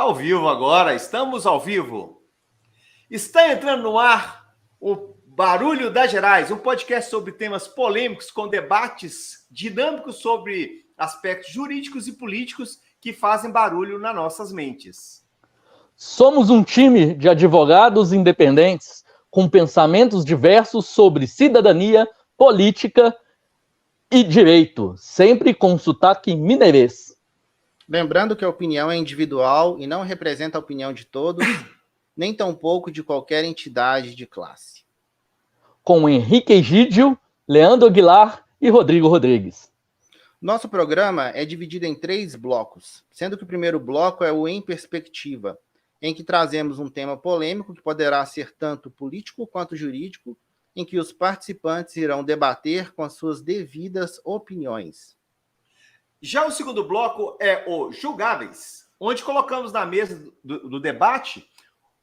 Tá ao vivo agora, estamos ao vivo. Está entrando no ar o Barulho das Gerais, um podcast sobre temas polêmicos com debates dinâmicos sobre aspectos jurídicos e políticos que fazem barulho nas nossas mentes. Somos um time de advogados independentes com pensamentos diversos sobre cidadania, política e direito, sempre com sotaque mineirês. Lembrando que a opinião é individual e não representa a opinião de todos, nem tampouco de qualquer entidade de classe. Com Henrique Egídio, Leandro Aguilar e Rodrigo Rodrigues. Nosso programa é dividido em 3 blocos, sendo que o primeiro bloco é o Em Perspectiva, em que trazemos um tema polêmico que poderá ser tanto político quanto jurídico, em que os participantes irão debater com as suas devidas opiniões. Já o segundo bloco é o Julgáveis, onde colocamos na mesa do debate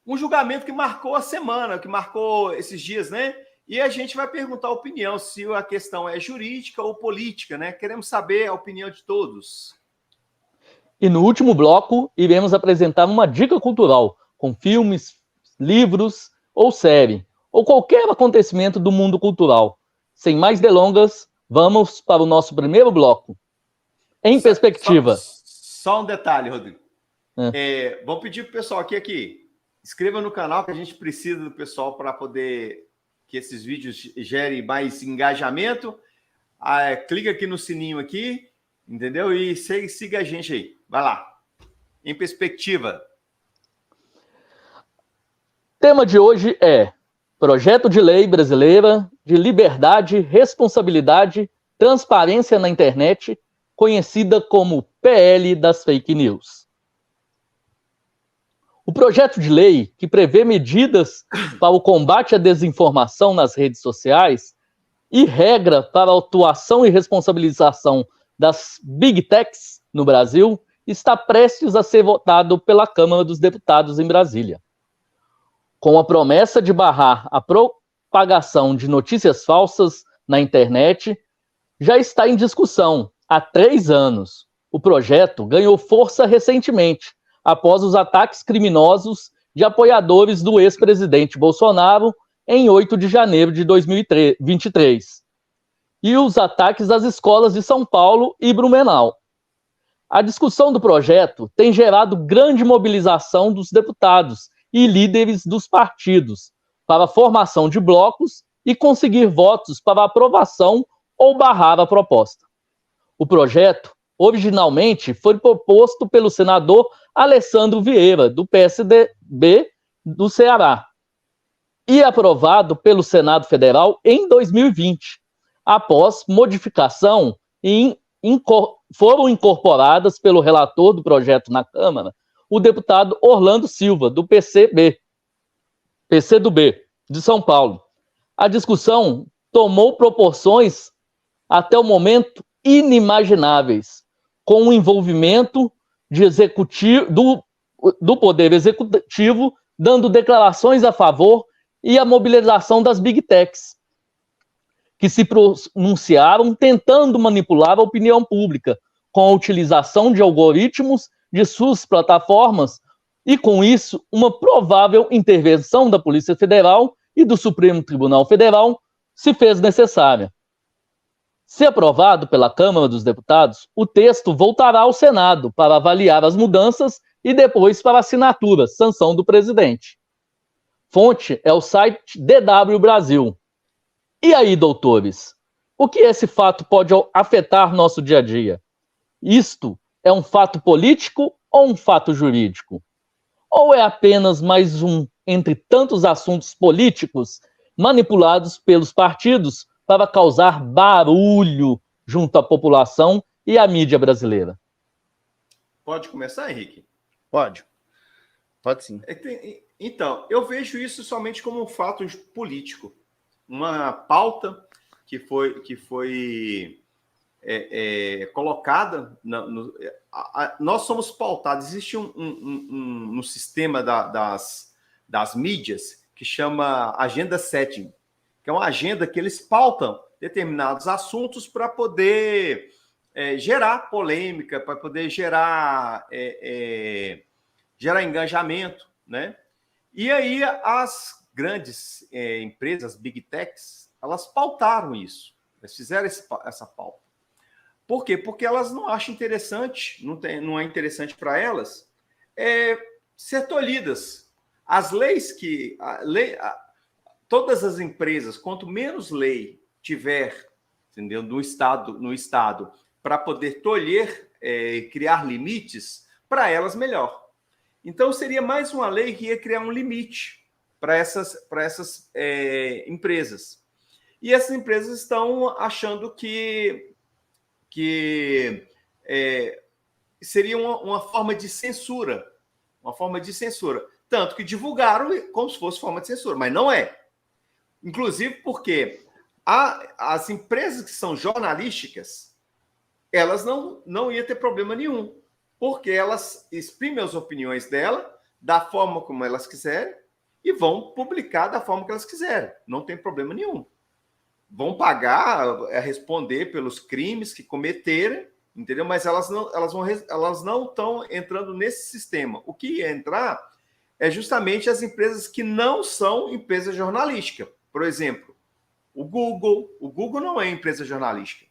um julgamento que marcou a semana, que marcou esses dias, né? E a gente vai perguntar a opinião, se a questão é jurídica ou política, né? Queremos saber a opinião de todos. E no último bloco, iremos apresentar uma dica cultural, com filmes, livros ou série, ou qualquer acontecimento do mundo cultural. Sem mais delongas, vamos para o nosso primeiro bloco. Em perspectiva. Só um detalhe, Rodrigo. Vou pedir para o pessoal aqui, inscreva no canal, que a gente precisa do pessoal para poder que esses vídeos gerem mais engajamento. Clica aqui no sininho aqui, entendeu? E siga a gente aí. Vai lá. Em perspectiva. Tema de hoje é Projeto de Lei Brasileira de Liberdade, Responsabilidade, Transparência na Internet, conhecida como PL das Fake News. O projeto de lei, que prevê medidas para o combate à desinformação nas redes sociais e regra para a atuação e responsabilização das Big Techs no Brasil, está prestes a ser votado pela Câmara dos Deputados em Brasília. Com a promessa de barrar a propagação de notícias falsas na internet, já está em discussão há 3 anos. O projeto ganhou força recentemente, após os ataques criminosos de apoiadores do ex-presidente Bolsonaro em 8 de janeiro de 2023, e os ataques às escolas de São Paulo e Blumenau. A discussão do projeto tem gerado grande mobilização dos deputados e líderes dos partidos para a formação de blocos e conseguir votos para aprovação ou barrar a proposta. O projeto, originalmente, foi proposto pelo senador Alessandro Vieira, do PSDB do Ceará, e aprovado pelo Senado Federal em 2020. Após modificação, foram incorporadas pelo relator do projeto na Câmara, o deputado Orlando Silva, do PCdoB, de São Paulo. A discussão tomou proporções, até o momento, inimagináveis, com o envolvimento do Poder Executivo, dando declarações a favor, e a mobilização das Big Techs, que se pronunciaram tentando manipular a opinião pública, com a utilização de algoritmos de suas plataformas, e com isso, uma provável intervenção da Polícia Federal e do Supremo Tribunal Federal se fez necessária. Se aprovado pela Câmara dos Deputados, o texto voltará ao Senado para avaliar as mudanças e depois para assinatura, sanção do presidente. Fonte é o site DW Brasil. E aí, doutores? O que esse fato pode afetar nosso dia a dia? Isto é um fato político ou um fato jurídico? Ou é apenas mais um entre tantos assuntos políticos manipulados pelos partidos para causar barulho junto à população e à mídia brasileira? Pode começar, Henrique? Pode sim. Então, eu vejo isso somente como um fato político. Uma pauta que foi colocada. Nós somos pautados. Existe um sistema das mídias que chama Agenda Setting, que é uma agenda que eles pautam determinados assuntos para poder gerar polêmica, para poder gerar gerar engajamento, né? E aí as grandes empresas, Big Techs, elas pautaram isso. Elas fizeram essa pauta. Por quê? Porque elas não acham interessante, não é interessante para elas ser tolhidas. As leis todas as empresas, quanto menos lei tiver, entendeu, no Estado para poder tolher, criar limites, para elas melhor. Então, seria mais uma lei que ia criar um limite para essas empresas. E essas empresas estão achando que seria uma forma de censura. Uma forma de censura. Tanto que divulgaram como se fosse forma de censura, mas não é. Inclusive porque as empresas que são jornalísticas, elas não iam ter problema nenhum, porque elas exprimem as opiniões dela da forma como elas quiserem e vão publicar da forma que elas quiserem. Não tem problema nenhum. Vão pagar, responder pelos crimes que cometerem, entendeu? Mas elas não estão entrando nesse sistema. O que ia entrar é justamente as empresas que não são empresa jornalística. Por exemplo, o Google. O Google não é empresa jornalística.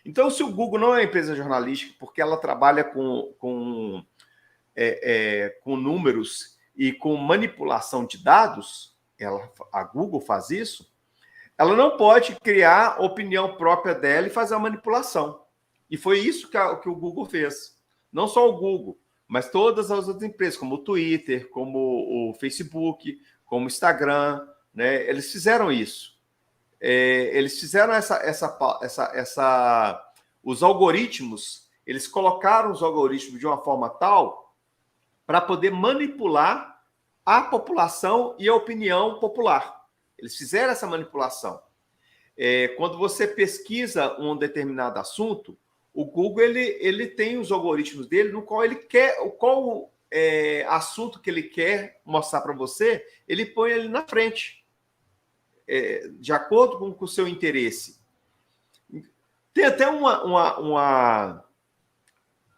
Então, se o Google não é empresa jornalística porque ela trabalha com números e com manipulação de dados, a Google faz isso, ela não pode criar opinião própria dela e fazer a manipulação. E foi isso que o Google fez. Não só o Google, mas todas as outras empresas, como o Twitter, como o Facebook, como o Instagram, né? Eles fizeram isso. Eles fizeram os algoritmos, eles colocaram os algoritmos de uma forma tal para poder manipular a população e a opinião popular. Eles fizeram essa manipulação. Quando você pesquisa um determinado assunto, o Google ele tem os algoritmos dele no qual ele quer, qual assunto que ele quer mostrar para você, ele põe ele na frente. De acordo com o seu interesse. Tem até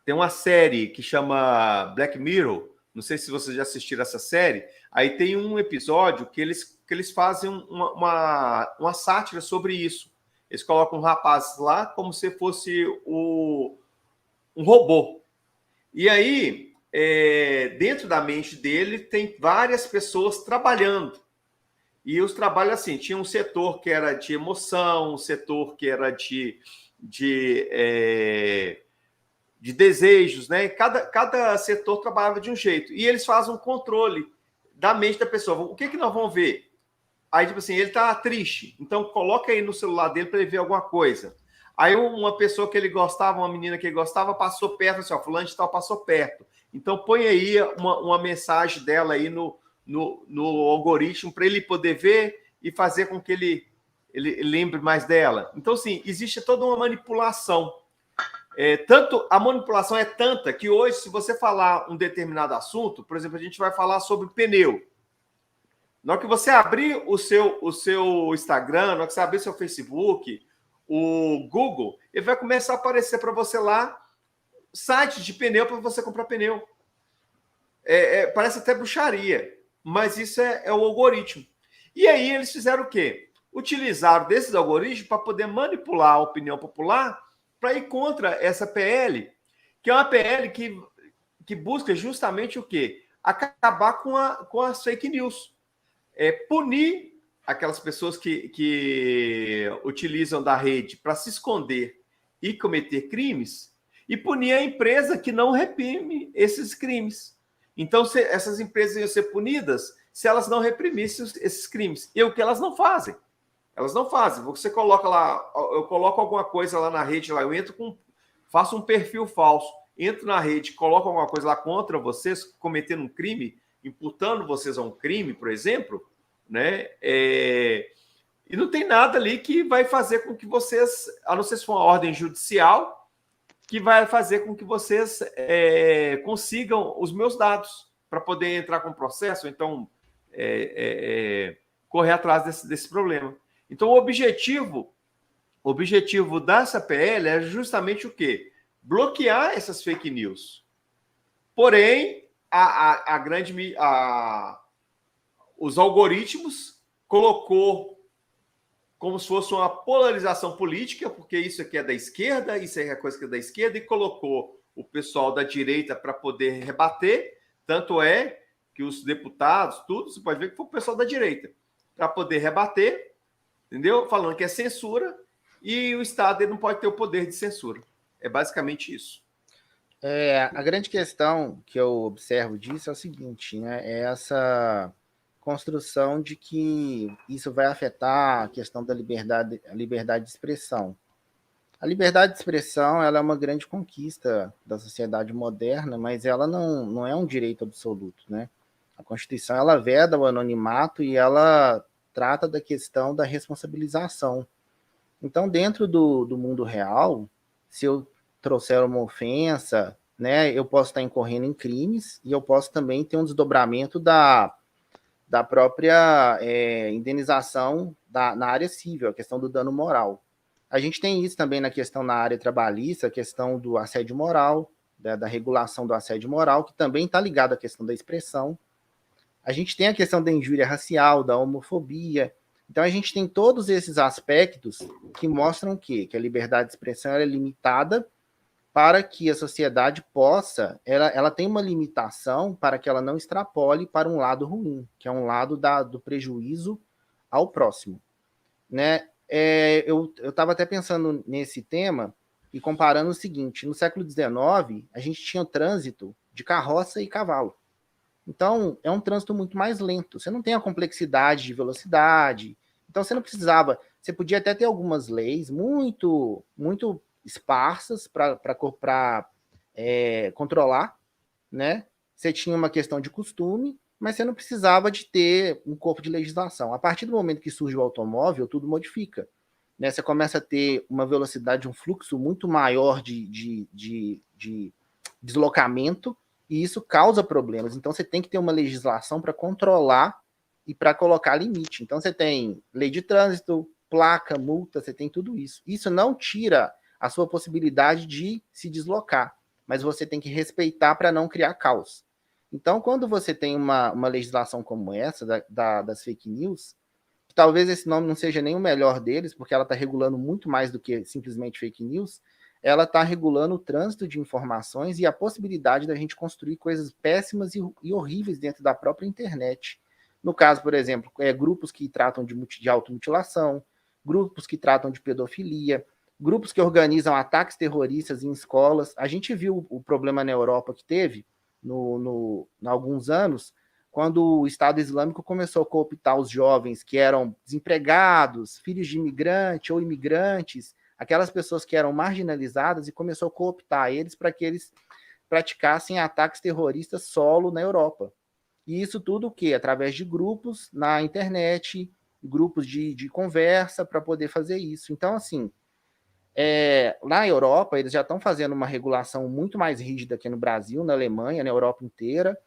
tem uma série que chama Black Mirror, não sei se vocês já assistiram essa série, aí tem um episódio que eles fazem uma sátira sobre isso. Eles colocam um rapaz lá como se fosse um robô. E aí, dentro da mente dele, tem várias pessoas trabalhando. E os trabalhos, assim, tinha um setor que era de emoção, um setor que era de desejos, né? Cada setor trabalhava de um jeito. E eles fazem um controle da mente da pessoa. O que nós vamos ver? Aí, tipo assim, ele está triste. Então, coloca aí no celular dele para ele ver alguma coisa. Aí, uma pessoa que ele gostava, uma menina que ele gostava, passou perto, assim, ó, fulano de tal passou perto. Então, põe aí uma mensagem dela aí no algoritmo para ele poder ver e fazer com que ele lembre mais dela. Então, assim, existe toda uma manipulação. A manipulação é tanta que hoje, se você falar um determinado assunto, por exemplo, a gente vai falar sobre pneu. Na hora que você abrir o seu Instagram, na hora que você abrir seu Facebook, o Google, ele vai começar a aparecer para você lá sites de pneu para você comprar pneu. Parece até bruxaria, mas isso é o algoritmo. E aí eles fizeram o quê? Utilizaram desses algoritmos para poder manipular a opinião popular para ir contra essa PL, que é uma PL que busca justamente o quê? Acabar com as fake news. Punir aquelas pessoas que utilizam da rede para se esconder e cometer crimes e punir a empresa que não reprime esses crimes. Então, essas empresas iam ser punidas se elas não reprimissem esses crimes. E o que elas não fazem? Elas não fazem. Você coloca lá, eu coloco alguma coisa lá na rede, lá, eu entro faço um perfil falso, entro na rede, coloco alguma coisa lá contra vocês, cometendo um crime, imputando vocês a um crime, por exemplo, né? E não tem nada ali que vai fazer com que vocês, a não ser se for uma ordem judicial, que vai fazer com que vocês consigam os meus dados para poder entrar com o processo, então correr atrás desse problema. Então, o objetivo dessa PL é justamente o quê? Bloquear essas fake news. Porém, os algoritmos colocou como se fosse uma polarização política, porque isso aqui é da esquerda, isso é coisa que é da esquerda, e colocou o pessoal da direita para poder rebater. Tanto é que os deputados, tudo, você pode ver que foi o pessoal da direita, para poder rebater, entendeu? Falando que é censura, e o Estado ele não pode ter o poder de censura. É basicamente isso. A grande questão que eu observo disso é o seguinte, né? É essa construção de que isso vai afetar a questão da liberdade de expressão. A liberdade de expressão ela é uma grande conquista da sociedade moderna, mas ela não é um direito absoluto, né? A Constituição ela veda o anonimato e ela trata da questão da responsabilização. Então, dentro do mundo real, se eu trouxer uma ofensa, né, eu posso estar incorrendo em crimes e eu posso também ter um desdobramento da própria indenização na área civil, a questão do dano moral. A gente tem isso também na questão na área trabalhista, a questão do assédio moral, da regulação do assédio moral, que também está ligado à questão da expressão. A gente tem a questão da injúria racial, da homofobia. Então, a gente tem todos esses aspectos que mostram que a liberdade de expressão é limitada para que a sociedade possa... Ela tem uma limitação para que ela não extrapole para um lado ruim, que é um lado do prejuízo ao próximo. Né? Eu estava até pensando nesse tema e comparando o seguinte, no século XIX, a gente tinha o trânsito de carroça e cavalo. Então, é um trânsito muito mais lento. Você não tem a complexidade de velocidade. Então, você não precisava... Você podia até ter algumas leis muito, muito esparsas para controlar, né? Você tinha uma questão de costume, mas você não precisava de ter um corpo de legislação. A partir do momento que surge o automóvel, tudo modifica. Né? Você começa a ter uma velocidade, um fluxo muito maior de deslocamento, e isso causa problemas. Então, você tem que ter uma legislação para controlar e para colocar limite. Então, você tem lei de trânsito, placa, multa, você tem tudo isso. Isso não tira a sua possibilidade de se deslocar, mas você tem que respeitar para não criar caos. Então, quando você tem uma legislação como essa, das fake news, que talvez esse nome não seja nem o melhor deles, porque ela está regulando muito mais do que simplesmente fake news, ela está regulando o trânsito de informações e a possibilidade da gente construir coisas péssimas e horríveis dentro da própria internet. No caso, por exemplo, grupos que tratam de automutilação, grupos que tratam de pedofilia, grupos que organizam ataques terroristas em escolas. A gente viu o problema na Europa que teve há alguns anos, quando o Estado Islâmico começou a cooptar os jovens que eram desempregados, filhos de imigrante ou imigrantes, aquelas pessoas que eram marginalizadas, e começou a cooptar eles para que eles praticassem ataques terroristas solo na Europa. E isso tudo o quê? Através de grupos na internet, grupos de conversa para poder fazer isso. Então, assim, na Europa, eles já estão fazendo uma regulação muito mais rígida que no Brasil, na Alemanha, na Europa inteira.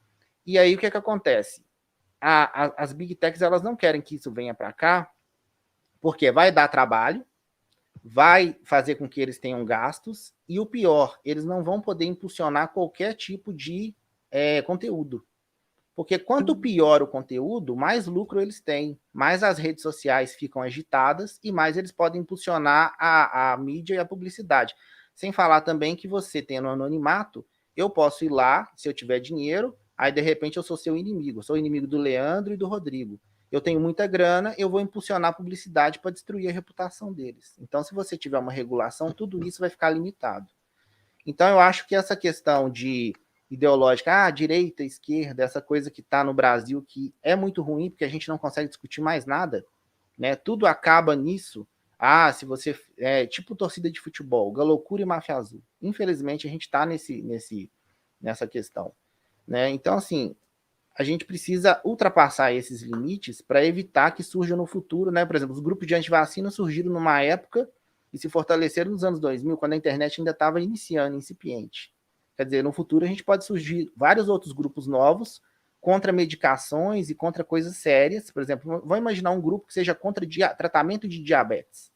E aí, o que acontece? As Big Techs, elas não querem que isso venha para cá, porque vai dar trabalho, vai fazer com que eles tenham gastos, e o pior, eles não vão poder impulsionar qualquer tipo de conteúdo. Porque quanto pior o conteúdo, mais lucro eles têm, mais as redes sociais ficam agitadas e mais eles podem impulsionar a mídia e a publicidade. Sem falar também que você tendo anonimato, eu posso ir lá, se eu tiver dinheiro, aí de repente eu sou seu inimigo, sou inimigo do Leandro e do Rodrigo. Eu tenho muita grana, eu vou impulsionar a publicidade para destruir a reputação deles. Então, se você tiver uma regulação, tudo isso vai ficar limitado. Então, eu acho que essa questão de ideológica, direita, esquerda, essa coisa que está no Brasil, que é muito ruim, porque a gente não consegue discutir mais nada, né? Tudo acaba nisso. Se você... tipo torcida de futebol, Galocura e Máfia Azul. Infelizmente, a gente está nessa questão. Né? Então, assim, a gente precisa ultrapassar esses limites para evitar que surja no futuro, né? Por exemplo, os grupos de antivacina surgiram numa época e se fortaleceram nos anos 2000, quando a internet ainda estava iniciando, incipiente. Quer dizer, no futuro a gente pode surgir vários outros grupos novos contra medicações e contra coisas sérias. Por exemplo, vamos imaginar um grupo que seja contra tratamento de diabetes.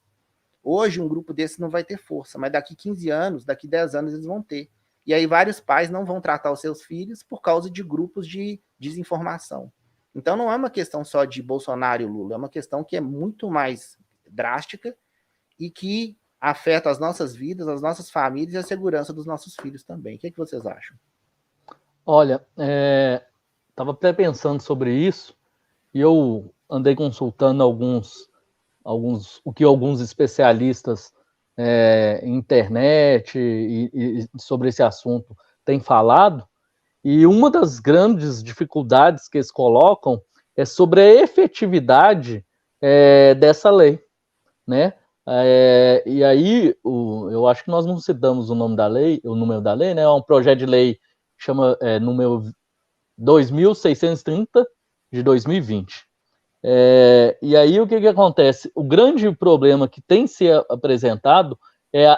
Hoje, um grupo desse não vai ter força, mas daqui 15 anos, daqui 10 anos, eles vão ter. E aí vários pais não vão tratar os seus filhos por causa de grupos de desinformação. Então não é uma questão só de Bolsonaro e Lula, é uma questão que é muito mais drástica e que afeta as nossas vidas, as nossas famílias e a segurança dos nossos filhos também. O que vocês acham? Olha, estava até pensando sobre isso e eu andei consultando o que alguns especialistas em internet e sobre esse assunto têm falado, e uma das grandes dificuldades que eles colocam é sobre a efetividade dessa lei, né? E aí, eu acho que nós não citamos o número da lei, né? É um projeto de lei que chama número 2630 de 2020. E aí, o que acontece? O grande problema que tem se apresentado é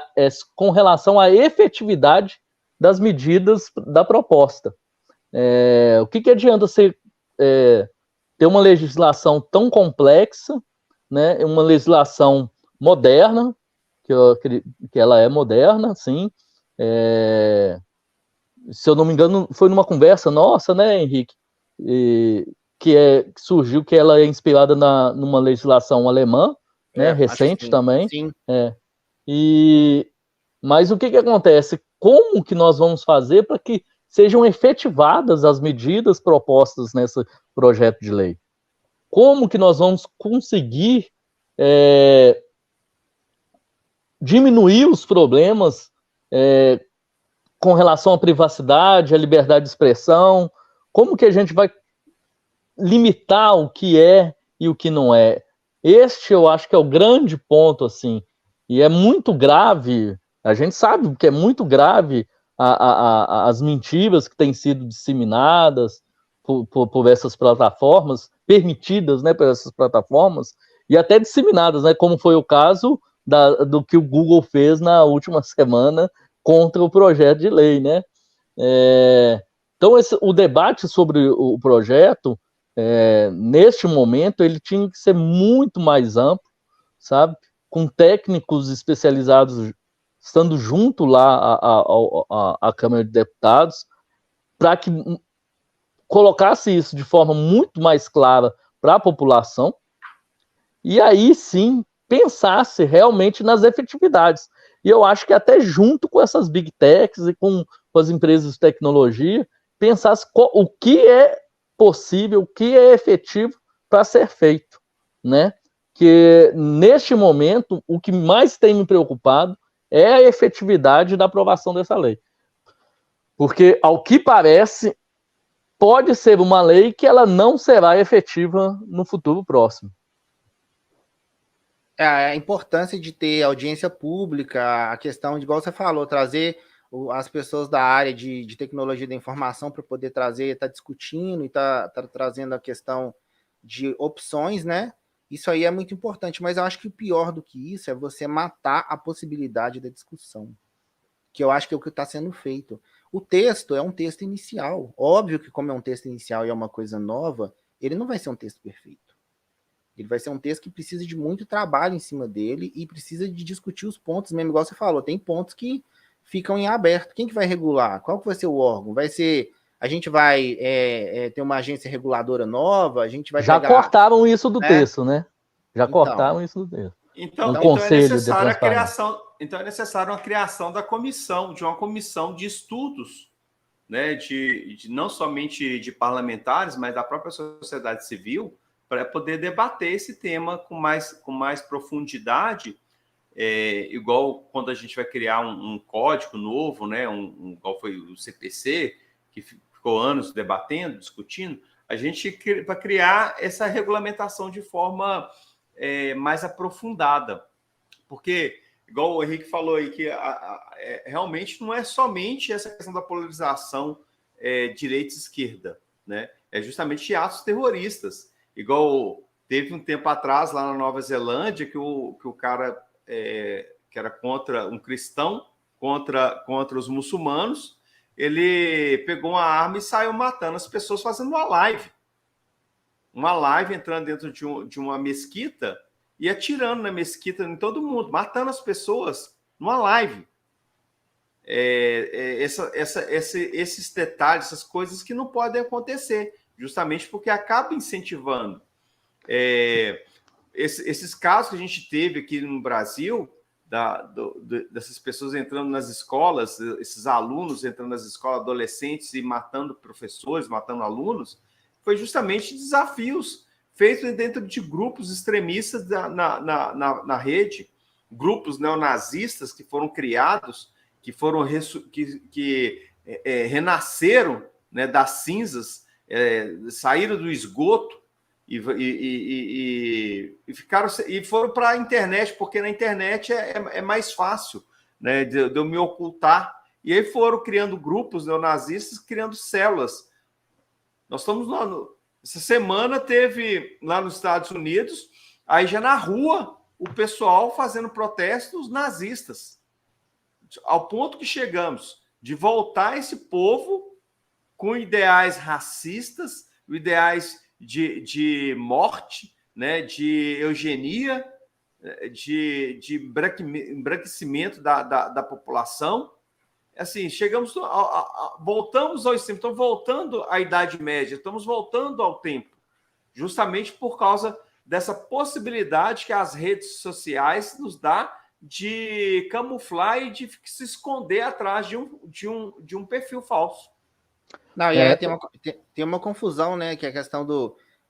com relação à efetividade das medidas da proposta. O que adianta você ter uma legislação tão complexa, né? Uma legislação moderna, que ela é moderna, sim. Se eu não me engano, foi numa conversa nossa, né, Henrique? Que surgiu que ela é inspirada numa legislação alemã, né, recente também. Sim. Mas o que acontece? Como que nós vamos fazer para que sejam efetivadas as medidas propostas nesse projeto de lei? Como que nós vamos conseguir diminuir os problemas com relação à privacidade, à liberdade de expressão? Como que a gente vai limitar o que é e o que não é? Este eu acho que é o grande ponto, assim, e é muito grave, a gente sabe que é muito grave as mentiras que têm sido disseminadas por essas plataformas, permitidas, né, por essas plataformas, e até disseminadas, né, como foi o caso do que o Google fez na última semana contra o projeto de lei, né? Então, o debate sobre o projeto, neste momento, ele tinha que ser muito mais amplo, sabe? Com técnicos especializados estando junto lá à Câmara de Deputados, para que colocasse isso de forma muito mais clara para a população, e aí sim pensasse realmente nas efetividades. E eu acho que até junto com essas big techs e com as empresas de tecnologia, pensasse o que é possível, o que é efetivo para ser feito, né? Que neste momento, o que mais tem me preocupado é a efetividade da aprovação dessa lei. Porque, ao que parece, pode ser uma lei que ela não será efetiva no futuro próximo. A importância de ter audiência pública, a questão de, igual você falou, trazer as pessoas da área de tecnologia da informação para poder trazer, tá discutindo e tá trazendo a questão de opções, né? Isso aí é muito importante, mas eu acho que o pior do que isso é você matar a possibilidade da discussão, que eu acho que é o que está sendo feito. O texto é um texto inicial. Óbvio que, como é um texto inicial e é uma coisa nova, ele não vai ser um texto perfeito. Ele vai ser um texto que precisa de muito trabalho em cima dele e precisa de discutir os pontos mesmo, igual você falou. Tem pontos que ficam em aberto. Quem que vai regular? Qual que vai ser o órgão? Vai ser... A gente vai ter uma agência reguladora nova? A gente vai cortaram isso do texto, né? Cortaram isso do texto. Então é necessário uma criação da comissão, de uma comissão de estudos, né? De não somente de parlamentares, mas da própria sociedade civil, para poder debater esse tema com mais profundidade, igual quando a gente vai criar um código novo, né? Igual foi o CPC, que ficou anos debatendo, discutindo, a gente vai criar essa regulamentação de forma mais aprofundada. Porque, igual o Henrique falou aí, que realmente não é somente essa questão da polarização direita e esquerda, né? É justamente atos terroristas. Igual teve um tempo atrás, lá na Nova Zelândia, que o cara que era contra um cristão, contra os muçulmanos, ele pegou uma arma e saiu matando as pessoas fazendo uma live. Uma live entrando dentro de uma mesquita e atirando na mesquita em todo mundo, matando as pessoas numa live. esses detalhes, essas coisas que não podem acontecer, justamente porque acaba incentivando. Esses casos que a gente teve aqui no Brasil, dessas pessoas entrando nas escolas, esses alunos entrando nas escolas, adolescentes, e matando professores, matando alunos, foi justamente desafios feitos dentro de grupos extremistas na rede, grupos neonazistas que foram criados, que renasceram, né, das cinzas, saíram do esgoto e foram para a internet, porque na internet é mais fácil, né, de eu me ocultar. E aí foram criando grupos neonazistas, criando células. Nós estamos essa semana teve lá nos Estados Unidos, aí já na rua, o pessoal fazendo protestos nazistas, ao ponto que chegamos de voltar esse povo com ideais racistas, ideais de morte, né, de eugenia, de embranquecimento da população. Assim, voltamos ao extremo, estamos voltando à Idade Média, estamos voltando ao tempo, justamente por causa dessa possibilidade que as redes sociais nos dá de camuflar e de se esconder atrás de um perfil falso. Não, e aí tem uma confusão, né? Que é a questão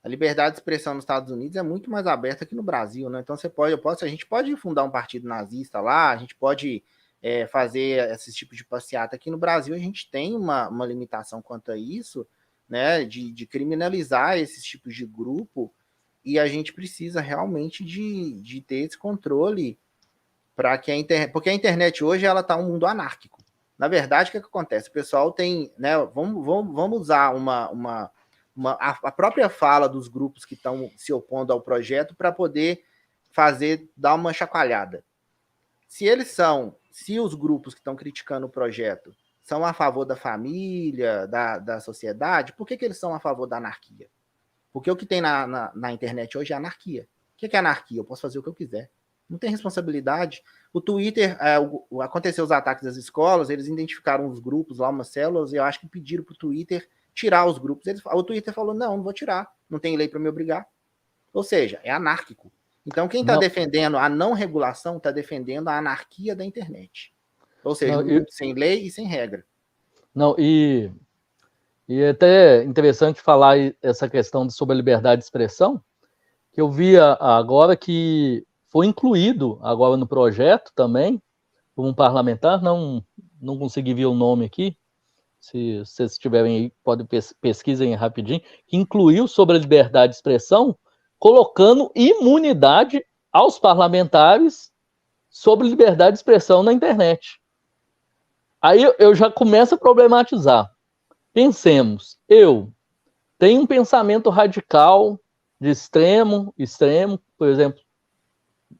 a liberdade de expressão nos Estados Unidos é muito mais aberta que no Brasil, né? Então a gente pode fundar um partido nazista lá, a gente pode fazer esse tipo de passeata. Aqui no Brasil a gente tem uma limitação quanto a isso, né? De criminalizar esses tipos de grupo, e a gente precisa realmente de ter esse controle para que porque a internet hoje ela está um mundo anárquico. Na verdade, o que acontece? O pessoal tem, né? Vamos usar a própria fala dos grupos que estão se opondo ao projeto para poder dar uma chacoalhada. Se os grupos que estão criticando o projeto são a favor da família, da sociedade, por que eles são a favor da anarquia? Porque o que tem na internet hoje é anarquia. O que é anarquia? Eu posso fazer o que eu quiser. Não tem responsabilidade. O Twitter, aconteceu os ataques das escolas, eles identificaram os grupos lá, umas células, e eu acho que pediram para o Twitter tirar os grupos. O Twitter falou, não vou tirar, não tem lei para me obrigar. Ou seja, é anárquico. Então, quem está defendendo a não regulação está defendendo a anarquia da internet. Ou seja, sem lei e sem regra. Não, e é até interessante falar essa questão sobre a liberdade de expressão, que eu via agora que foi incluído agora no projeto também, como um parlamentar, não consegui ver o nome aqui, se vocês tiverem aí, podem pesquisem rapidinho, que incluiu sobre a liberdade de expressão, colocando imunidade aos parlamentares sobre liberdade de expressão na internet. Aí eu já começo a problematizar. Pensemos, eu tenho um pensamento radical de extremo, por exemplo,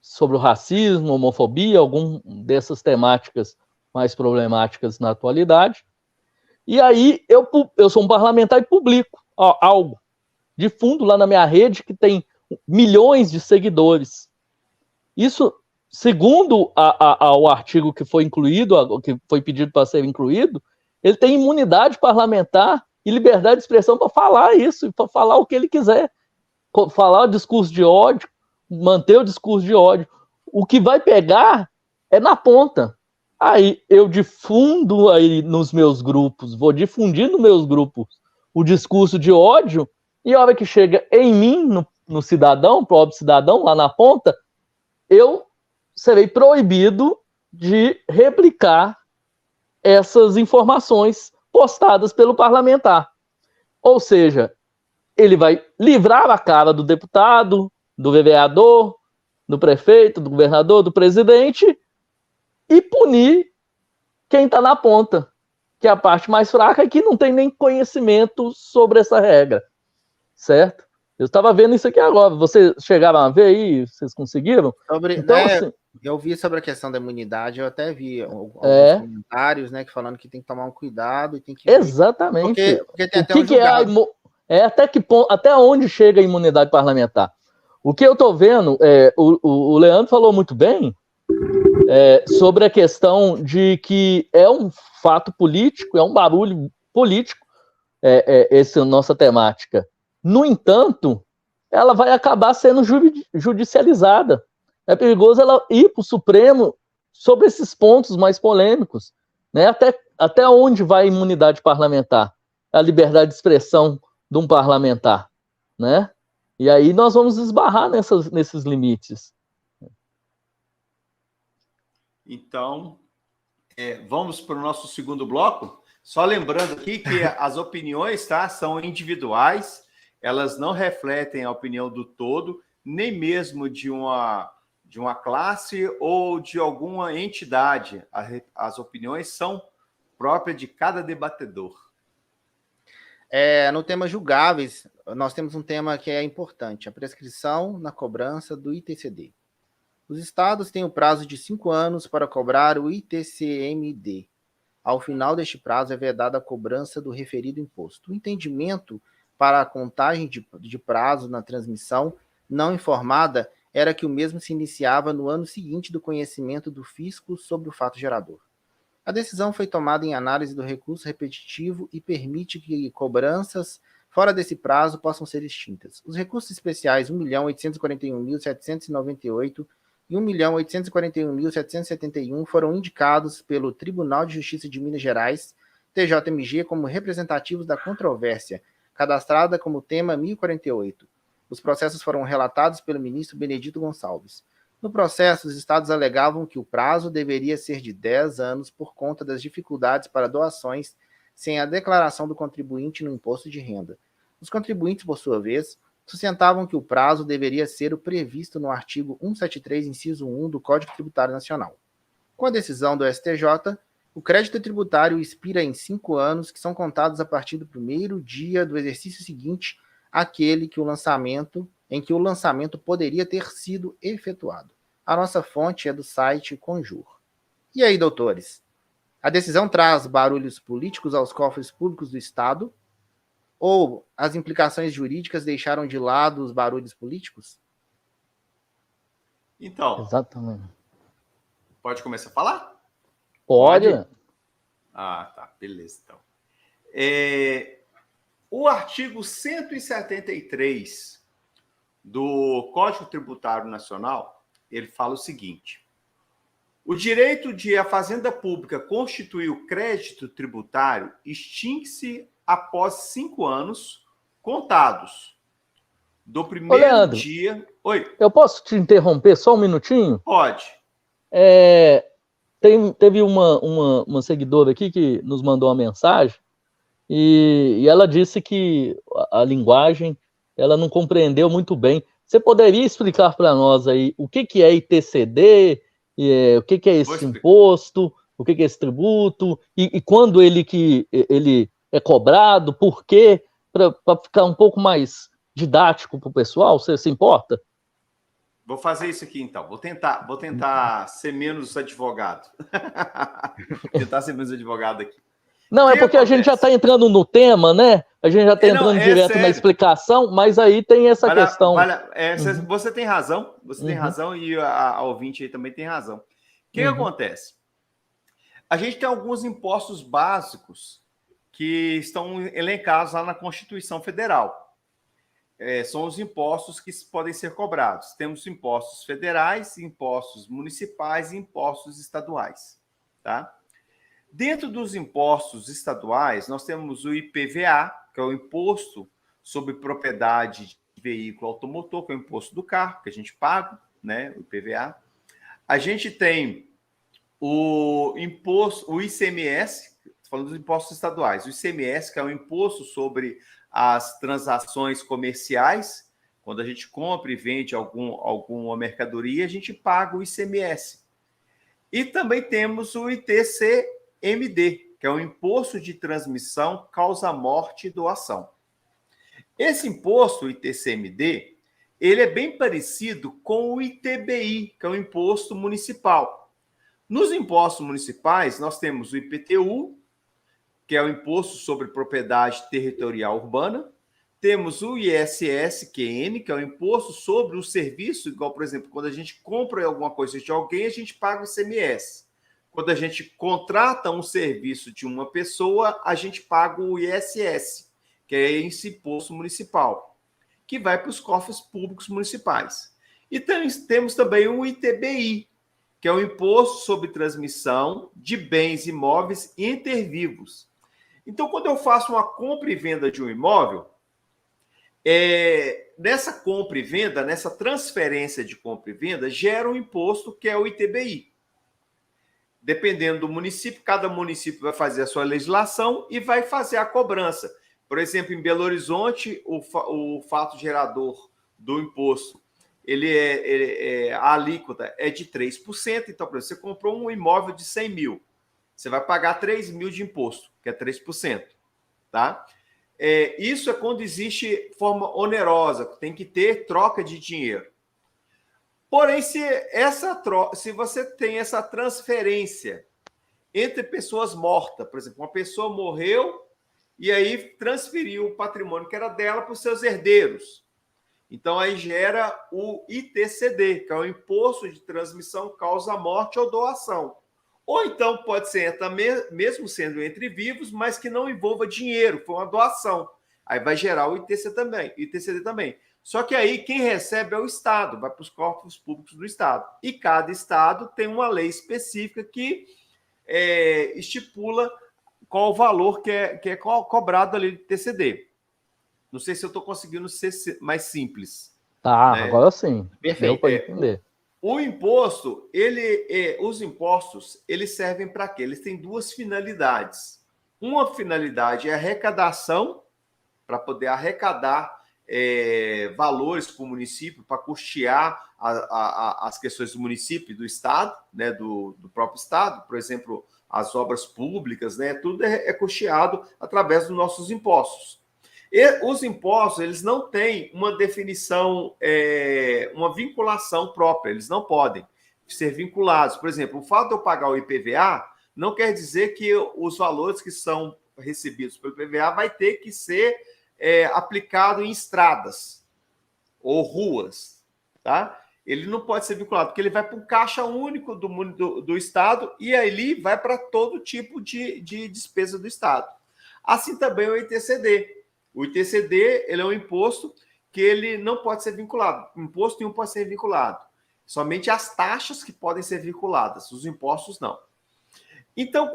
sobre o racismo, homofobia, algum dessas temáticas mais problemáticas na atualidade. E aí eu sou um parlamentar e publico algo, difundo lá na minha rede que tem milhões de seguidores. Isso, segundo o artigo que foi incluído, que foi pedido para ser incluído, ele tem imunidade parlamentar e liberdade de expressão para falar isso, para falar o que ele quiser, falar o discurso de ódio, manter o discurso de ódio. O que vai pegar é na ponta. Aí eu difundo aí nos meus grupos, vou difundir nos meus grupos o discurso de ódio, e a hora que chega em mim, no cidadão, pobre cidadão, lá na ponta, eu serei proibido de replicar essas informações postadas pelo parlamentar. Ou seja, ele vai livrar a cara do deputado, do vereador, do prefeito, do governador, do presidente, e punir quem está na ponta, que é a parte mais fraca e que não tem nem conhecimento sobre essa regra, certo? Eu estava vendo isso aqui agora. Vocês chegaram a ver aí? Vocês conseguiram? Então, assim, eu vi sobre a questão da imunidade, eu até vi alguns comentários, né, que falando que tem que tomar um cuidado e tem que... Exatamente. Porque tem até um julgado. Até onde chega a imunidade parlamentar? O que eu estou vendo, o Leandro falou muito bem, sobre a questão de que é um fato político, é um barulho político, essa é a nossa temática. No entanto, ela vai acabar sendo judicializada. É perigoso ela ir para o Supremo sobre esses pontos mais polêmicos, né? Até onde vai a imunidade parlamentar, a liberdade de expressão de um parlamentar, né? E aí nós vamos esbarrar nesses limites. Então, vamos para o nosso segundo bloco. Só lembrando aqui que as opiniões, tá, são individuais, elas não refletem a opinião do todo, nem mesmo de uma classe ou de alguma entidade. As opiniões são próprias de cada debatedor. No tema julgáveis, nós temos um tema que é importante, a prescrição na cobrança do ITCD. Os estados têm o prazo de 5 anos para cobrar o ITCMD. Ao final deste prazo é vedada a cobrança do referido imposto. O entendimento para a contagem de prazo na transmissão não informada era que o mesmo se iniciava no ano seguinte do conhecimento do fisco sobre o fato gerador. A decisão foi tomada em análise do recurso repetitivo e permite que cobranças fora desse prazo possam ser extintas. Os recursos especiais 1.841.798 e 1.841.771 foram indicados pelo Tribunal de Justiça de Minas Gerais, TJMG, como representativos da controvérsia, cadastrada como tema 1048. Os processos foram relatados pelo ministro Benedito Gonçalves. No processo, os estados alegavam que o prazo deveria ser de 10 anos por conta das dificuldades para doações sem a declaração do contribuinte no imposto de renda. Os contribuintes, por sua vez, sustentavam que o prazo deveria ser o previsto no artigo 173, inciso 1 do Código Tributário Nacional. Com a decisão do STJ, o crédito tributário expira em 5 anos, que são contados a partir do primeiro dia do exercício seguinte àquele em que o lançamento poderia ter sido efetuado. A nossa fonte é do site Conjur. E aí, doutores? A decisão traz barulhos políticos aos cofres públicos do Estado? Ou as implicações jurídicas deixaram de lado os barulhos políticos? Então, exatamente. Pode começar a falar? Pode. Ah, tá. Beleza, então. O artigo 173 do Código Tributário Nacional, ele fala o seguinte: o direito de a Fazenda Pública constituir o crédito tributário extingue-se após 5 anos contados do primeiro Leandro, dia... Oi. Eu posso te interromper só um minutinho? Pode. Teve uma seguidora aqui que nos mandou uma mensagem e ela disse que a linguagem ela não compreendeu muito bem. Você poderia explicar para nós aí o que é ITCD, o que é esse imposto, o que é esse tributo, e quando ele é cobrado, por quê? Para ficar um pouco mais didático para o pessoal, você se importa? Vou fazer isso aqui, então. Vou tentar ser menos advogado. Tentar ser menos advogado aqui. Não, é porque acontece? A gente já está entrando no tema, né? A gente já está entrando direto na explicação, mas aí tem essa questão. Você tem razão, tem razão, e a ouvinte aí também tem razão. O que acontece? A gente tem alguns impostos básicos que estão elencados lá na Constituição Federal. São os impostos que podem ser cobrados. Temos impostos federais, impostos municipais e impostos estaduais. Tá? Dentro dos impostos estaduais, nós temos o IPVA, que é o Imposto sobre Propriedade de Veículo Automotor, que é o imposto do carro, que a gente paga, né? O IPVA. A gente tem o ICMS, falando dos impostos estaduais, o ICMS, que é o Imposto sobre as Transações Comerciais. Quando a gente compra e vende alguma mercadoria, a gente paga o ICMS. E também temos o ITCMD, que é o Imposto de Transmissão, Causa-Morte e Doação. Esse imposto, o ITCMD, ele é bem parecido com o ITBI, que é o Imposto Municipal. Nos impostos municipais, nós temos o IPTU, que é o Imposto sobre Propriedade Territorial Urbana, Temos o ISS-QN, que é o Imposto sobre o Serviço, igual, por exemplo, quando a gente compra alguma coisa de alguém, a gente paga o ICMS. Quando a gente contrata um serviço de uma pessoa, a gente paga o ISS, que é esse imposto municipal, que vai para os cofres públicos municipais. E temos também o ITBI, que é o Imposto sobre Transmissão de Bens Imóveis Intervivos. Então, quando eu faço uma compra e venda de um imóvel, nessa compra e venda, nessa transferência de compra e venda, gera um imposto que é o ITBI. Dependendo do município, cada município vai fazer a sua legislação e vai fazer a cobrança. Por exemplo, em Belo Horizonte, o fato gerador do imposto, a alíquota é de 3%. Então, por exemplo, você comprou um imóvel de 100 mil, você vai pagar 3 mil de imposto, que é 3%. Tá? Isso é quando existe forma onerosa, tem que ter troca de dinheiro. Porém, se você tem essa transferência entre pessoas mortas, por exemplo, uma pessoa morreu e aí transferiu o patrimônio que era dela para os seus herdeiros. Então, aí gera o ITCD, que é o Imposto de Transmissão Causa Morte ou Doação. Ou então pode ser mesmo sendo entre vivos, mas que não envolva dinheiro, foi uma doação. Aí vai gerar o ITCD também. Só que aí quem recebe é o Estado, vai para os corpos públicos do Estado. E cada Estado tem uma lei específica que estipula qual o valor que é cobrado ali do ITCD. Não sei se eu estou conseguindo ser mais simples. Tá, né? Agora sim. Perfeito. Para entender. O imposto, os impostos, eles servem para quê? Eles têm duas finalidades. Uma finalidade é arrecadação, para poder arrecadar valores para o município, para custear as questões do município e do Estado, né, do próprio Estado, por exemplo, as obras públicas, né, tudo é custeado através dos nossos impostos. E os impostos, eles não têm uma definição, uma vinculação própria, eles não podem ser vinculados. Por exemplo, o fato de eu pagar o IPVA não quer dizer que os valores que são recebidos pelo IPVA vai ter que ser aplicado em estradas ou ruas, tá? Ele não pode ser vinculado, porque ele vai para o caixa único do Estado e ali vai para todo tipo de despesa do Estado. Assim também o ITCD. O ITCD, ele é um imposto que ele não pode ser vinculado. Imposto nenhum pode ser vinculado. Somente as taxas que podem ser vinculadas, os impostos não. Então,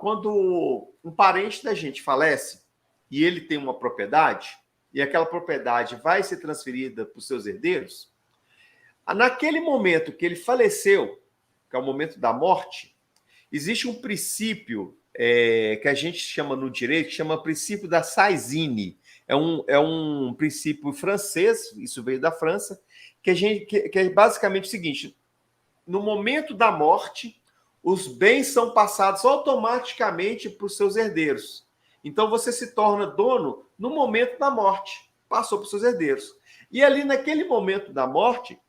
quando um parente da gente falece e ele tem uma propriedade, e aquela propriedade vai ser transferida para os seus herdeiros, naquele momento que ele faleceu, que é o momento da morte, existe um princípio que a gente chama no direito, que chama princípio da Saizine. É um princípio francês, isso veio da França, que é basicamente o seguinte: no momento da morte, os bens são passados automaticamente para os seus herdeiros. Então, você se torna dono no momento da morte, passou para os seus herdeiros. E ali, naquele momento da morte,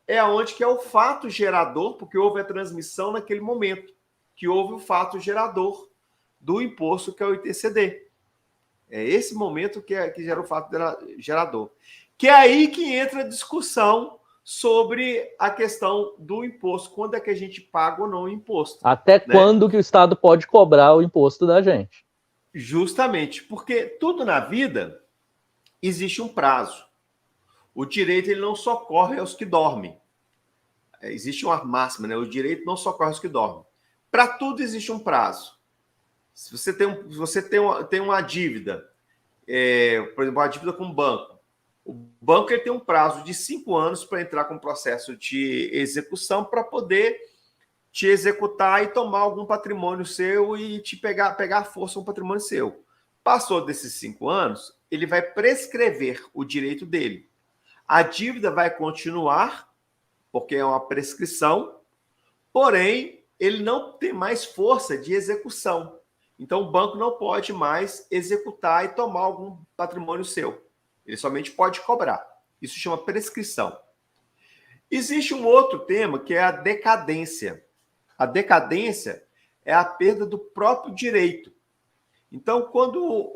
é onde que é o fato gerador, porque houve a transmissão naquele momento, que houve o fato gerador do imposto, que é o ITCD. É esse momento que gera o fato gerador. Que é aí que entra a discussão sobre a questão do imposto. Quando é que a gente paga ou não o imposto? Até quando que o Estado pode cobrar o imposto da gente? Justamente, porque tudo na vida existe um prazo. O direito ele não socorre aos que dormem. Existe uma máxima, né? O direito não socorre aos que dormem. Para tudo existe um prazo. Se você tem uma dívida, por exemplo, uma dívida com o banco, o banco ele tem um prazo de 5 anos para entrar com o processo de execução para poder te executar e tomar algum patrimônio seu e te pegar à força um patrimônio seu. Passou desses 5 anos, ele vai prescrever o direito dele. A dívida vai continuar, porque é uma prescrição, porém, ele não tem mais força de execução. Então, o banco não pode mais executar e tomar algum patrimônio seu. Ele somente pode cobrar. Isso chama prescrição. Existe um outro tema que é a decadência. A decadência é a perda do próprio direito. Então, quando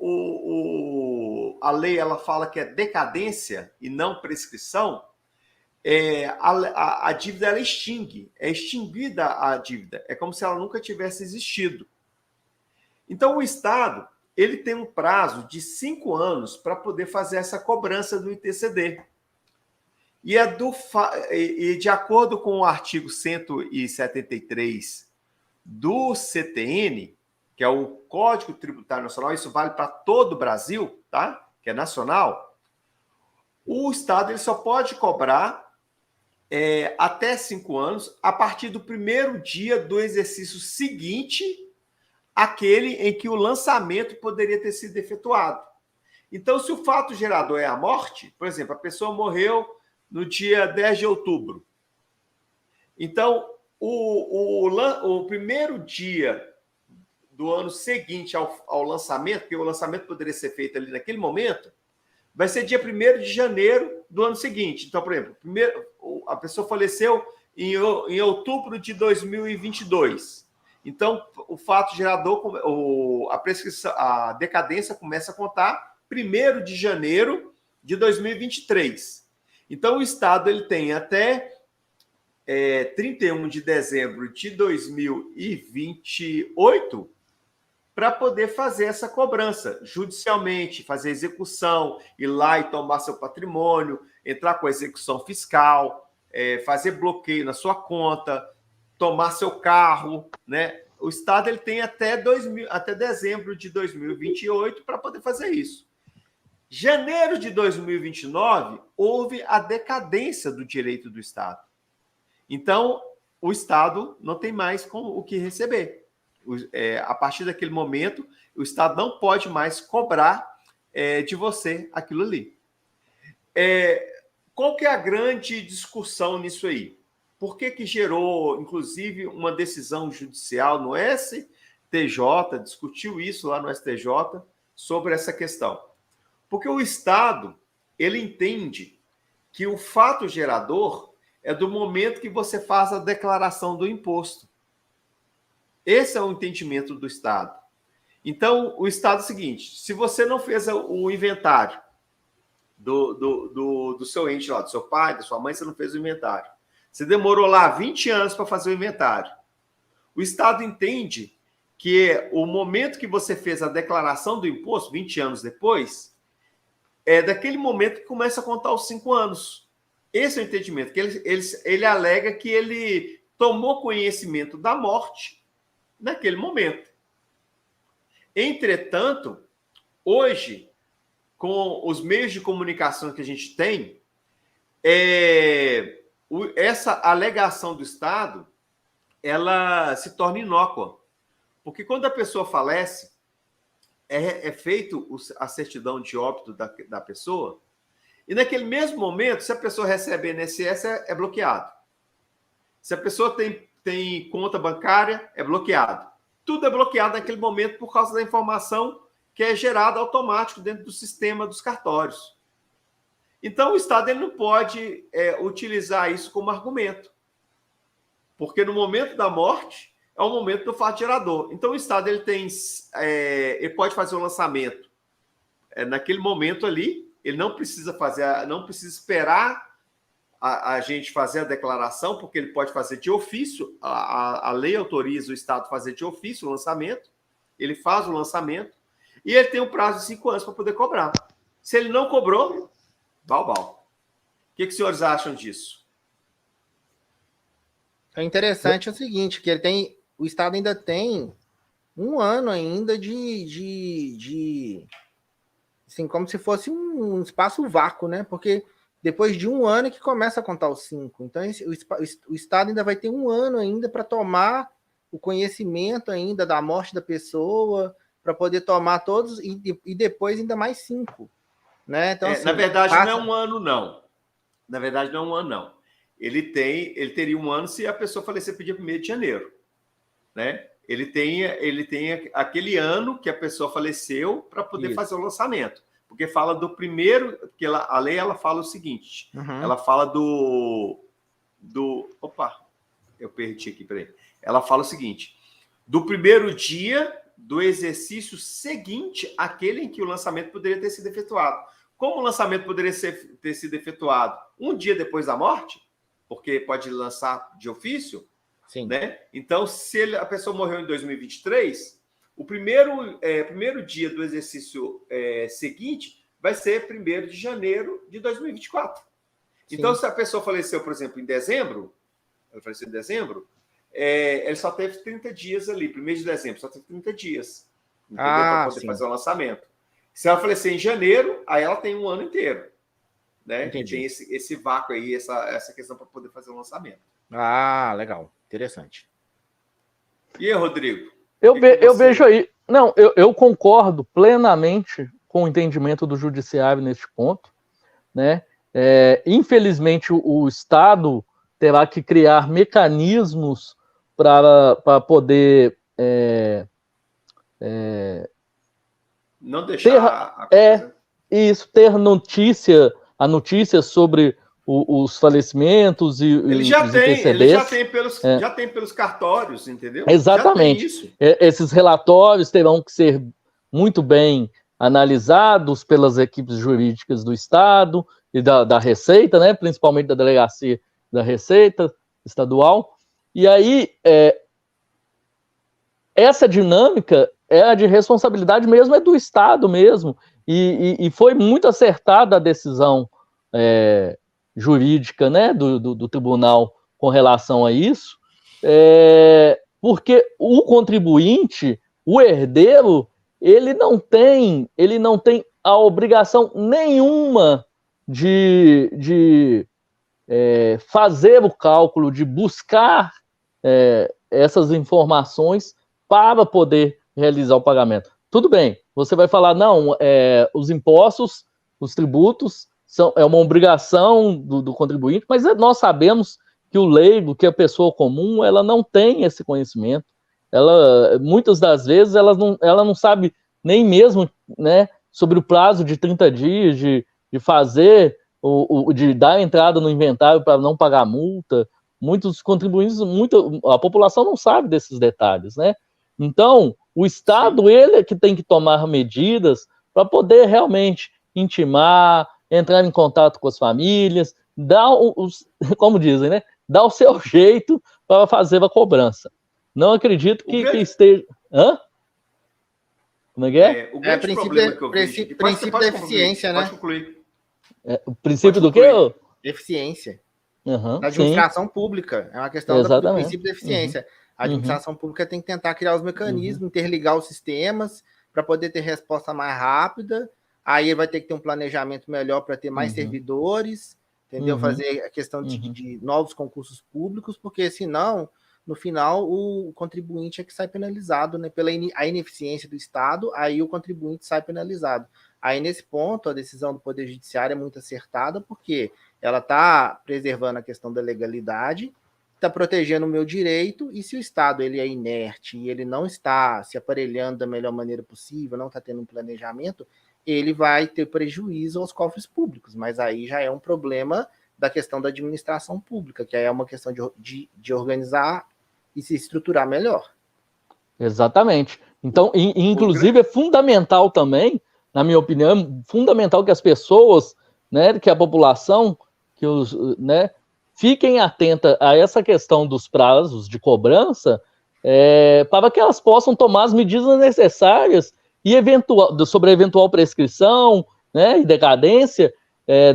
a lei ela fala que é decadência e não prescrição, a dívida ela extingue, é extinguida a dívida, é como se ela nunca tivesse existido. Então, o Estado ele tem um prazo de 5 anos para poder fazer essa cobrança do ITCD. E de acordo com o artigo 173 do CTN, que é o Código Tributário Nacional, isso vale para todo o Brasil, tá? Que é nacional, o Estado ele só pode cobrar até 5 anos a partir do primeiro dia do exercício seguinte àquele em que o lançamento poderia ter sido efetuado. Então, se o fato gerador é a morte, por exemplo, a pessoa morreu no dia 10 de outubro. Então, o primeiro dia do ano seguinte ao lançamento, porque o lançamento poderia ser feito ali naquele momento, vai ser dia 1º de janeiro do ano seguinte. Então, por exemplo, a pessoa faleceu em outubro de 2022. Então, o fato gerador, a decadência começa a contar 1º de janeiro de 2023. Então, o Estado ele tem até 31 de dezembro de 2028 para poder fazer essa cobrança judicialmente, fazer execução, ir lá e tomar seu patrimônio, entrar com a execução fiscal, fazer bloqueio na sua conta, tomar seu carro, né? O Estado ele tem até dezembro de 2028 para poder fazer isso. Janeiro de 2029, houve a decadência do direito do Estado. Então, o Estado não tem mais o que receber. A partir daquele momento, o Estado não pode mais cobrar de você aquilo ali. Qual que é a grande discussão nisso aí? Por que gerou, inclusive, uma decisão judicial no STJ, discutiu isso lá no STJ, sobre essa questão? Porque o Estado, ele entende que o fato gerador é do momento que você faz a declaração do imposto. Esse é o entendimento do Estado. Então, o Estado é o seguinte, se você não fez o inventário do seu ente lá, do seu pai, da sua mãe, você não fez o inventário. Você demorou lá 20 anos para fazer o inventário. O Estado entende que o momento que você fez a declaração do imposto, 20 anos depois, é daquele momento que começa a contar os 5 anos. Esse é o entendimento, que ele alega que ele tomou conhecimento da morte naquele momento. Entretanto, hoje, com os meios de comunicação que a gente tem, essa alegação do Estado, ela se torna inócua. Porque quando a pessoa falece, é feito a certidão de óbito da pessoa, e naquele mesmo momento, se a pessoa recebe INSS, é bloqueado. Se a pessoa tem conta bancária, é bloqueado. Tudo é bloqueado naquele momento por causa da informação que é gerada automático dentro do sistema dos cartórios. Então, o Estado ele não pode utilizar isso como argumento, porque no momento da morte é o momento do fato gerador. Então, o Estado ele pode fazer o lançamento naquele momento ali, ele não precisa esperar a gente fazer a declaração, porque ele pode fazer de ofício, a lei autoriza o Estado a fazer de ofício o lançamento, ele faz o lançamento, e ele tem um prazo de 5 anos para poder cobrar. Se ele não cobrou, bal. O que os senhores acham disso? É interessante o seguinte, que o Estado ainda tem 1 ano ainda de assim, como se fosse um espaço vácuo, né? Porque depois de 1 ano é que começa a contar os 5. Então, o Estado ainda vai ter 1 ano ainda para tomar o conhecimento ainda da morte da pessoa, para poder tomar todos, e depois ainda mais 5. Né? Então, assim, na verdade, não é 1 ano, não. Na verdade, não é 1 ano, não. Ele teria 1 ano se a pessoa falecer dia 1º de janeiro. Né? Ele tem aquele ano que a pessoa faleceu para poder fazer o lançamento. Porque fala do primeiro, porque a lei ela fala o seguinte, ela fala opa, eu perdi aqui, peraí. Ela fala o seguinte, do primeiro dia do exercício seguinte àquele em que o lançamento poderia ter sido efetuado. Como o lançamento poderia ter sido efetuado um dia depois da morte, porque pode lançar de ofício, Sim. né? Então, se a pessoa morreu em 2023, o primeiro dia do exercício seguinte vai ser 1º de janeiro de 2024. Sim. Então, se a pessoa faleceu, por exemplo, em dezembro, ele só teve 30 dias ali, 1º de dezembro, só teve 30 dias, entendeu? Para poder fazer o lançamento. Se ela falecer em janeiro, aí ela tem um ano inteiro, né? Entendi. E tem esse vácuo aí, essa questão para poder fazer o lançamento. Ah, legal. Interessante. E aí, Rodrigo? Eu vejo aí. Não, eu concordo plenamente com o entendimento do judiciário neste ponto, né? Infelizmente, o Estado terá que criar mecanismos para poder não deixar ter a notícia sobre os falecimentos e ele já tem pelos cartórios, entendeu? Exatamente. Já tem isso. Esses relatórios terão que ser muito bem analisados pelas equipes jurídicas do Estado e da Receita, né? Principalmente da Delegacia da Receita Estadual. E aí, essa dinâmica é a de responsabilidade mesmo, é do Estado mesmo. E foi muito acertada a decisão jurídica, né, do tribunal com relação a isso, porque o contribuinte, o herdeiro, ele não tem a obrigação nenhuma de fazer o cálculo, de buscar essas informações para poder realizar o pagamento. Tudo bem, você vai falar, não, os impostos, os tributos, é uma obrigação do contribuinte, mas nós sabemos que o leigo, que a pessoa comum, ela não tem esse conhecimento. Muitas das vezes, ela não sabe nem mesmo, né, sobre o prazo de 30 dias de fazer, de dar entrada no inventário para não pagar multa. Muitos contribuintes, a população não sabe desses detalhes, né? Então, o Estado, ele é que tem que tomar medidas para poder realmente intimar, entrar em contato com as famílias, como dizem, né? Dar o seu jeito para fazer a cobrança. Não acredito que esteja... Hã? Como é que é? O grande problema que eu vejo... Princípio da eficiência, né? Pode concluir. O princípio do quê? Eficiência. Uhum, da administração pública. É uma questão do princípio da eficiência. A administração pública tem que tentar criar os mecanismos, interligar os sistemas para poder ter resposta mais rápida. Aí vai ter que ter um planejamento melhor para ter mais servidores, entendeu? Fazer a questão de novos concursos públicos, porque senão, no final, o contribuinte é que sai penalizado, né? Pela a ineficiência do Estado, aí o contribuinte sai penalizado. Aí, nesse ponto, a decisão do Poder Judiciário é muito acertada, porque ela está preservando a questão da legalidade, está protegendo o meu direito, e se o Estado ele é inerte e ele não está se aparelhando da melhor maneira possível, não está tendo um planejamento, ele vai ter prejuízo aos cofres públicos, mas aí já é um problema da questão da administração pública, que aí é uma questão de organizar e se estruturar melhor. Exatamente. Então, inclusive, é fundamental também, na minha opinião, fundamental que as pessoas, né, que a população, né, fiquem atentas a essa questão dos prazos de cobrança, para que elas possam tomar as medidas necessárias e sobre a eventual prescrição, né, e decadência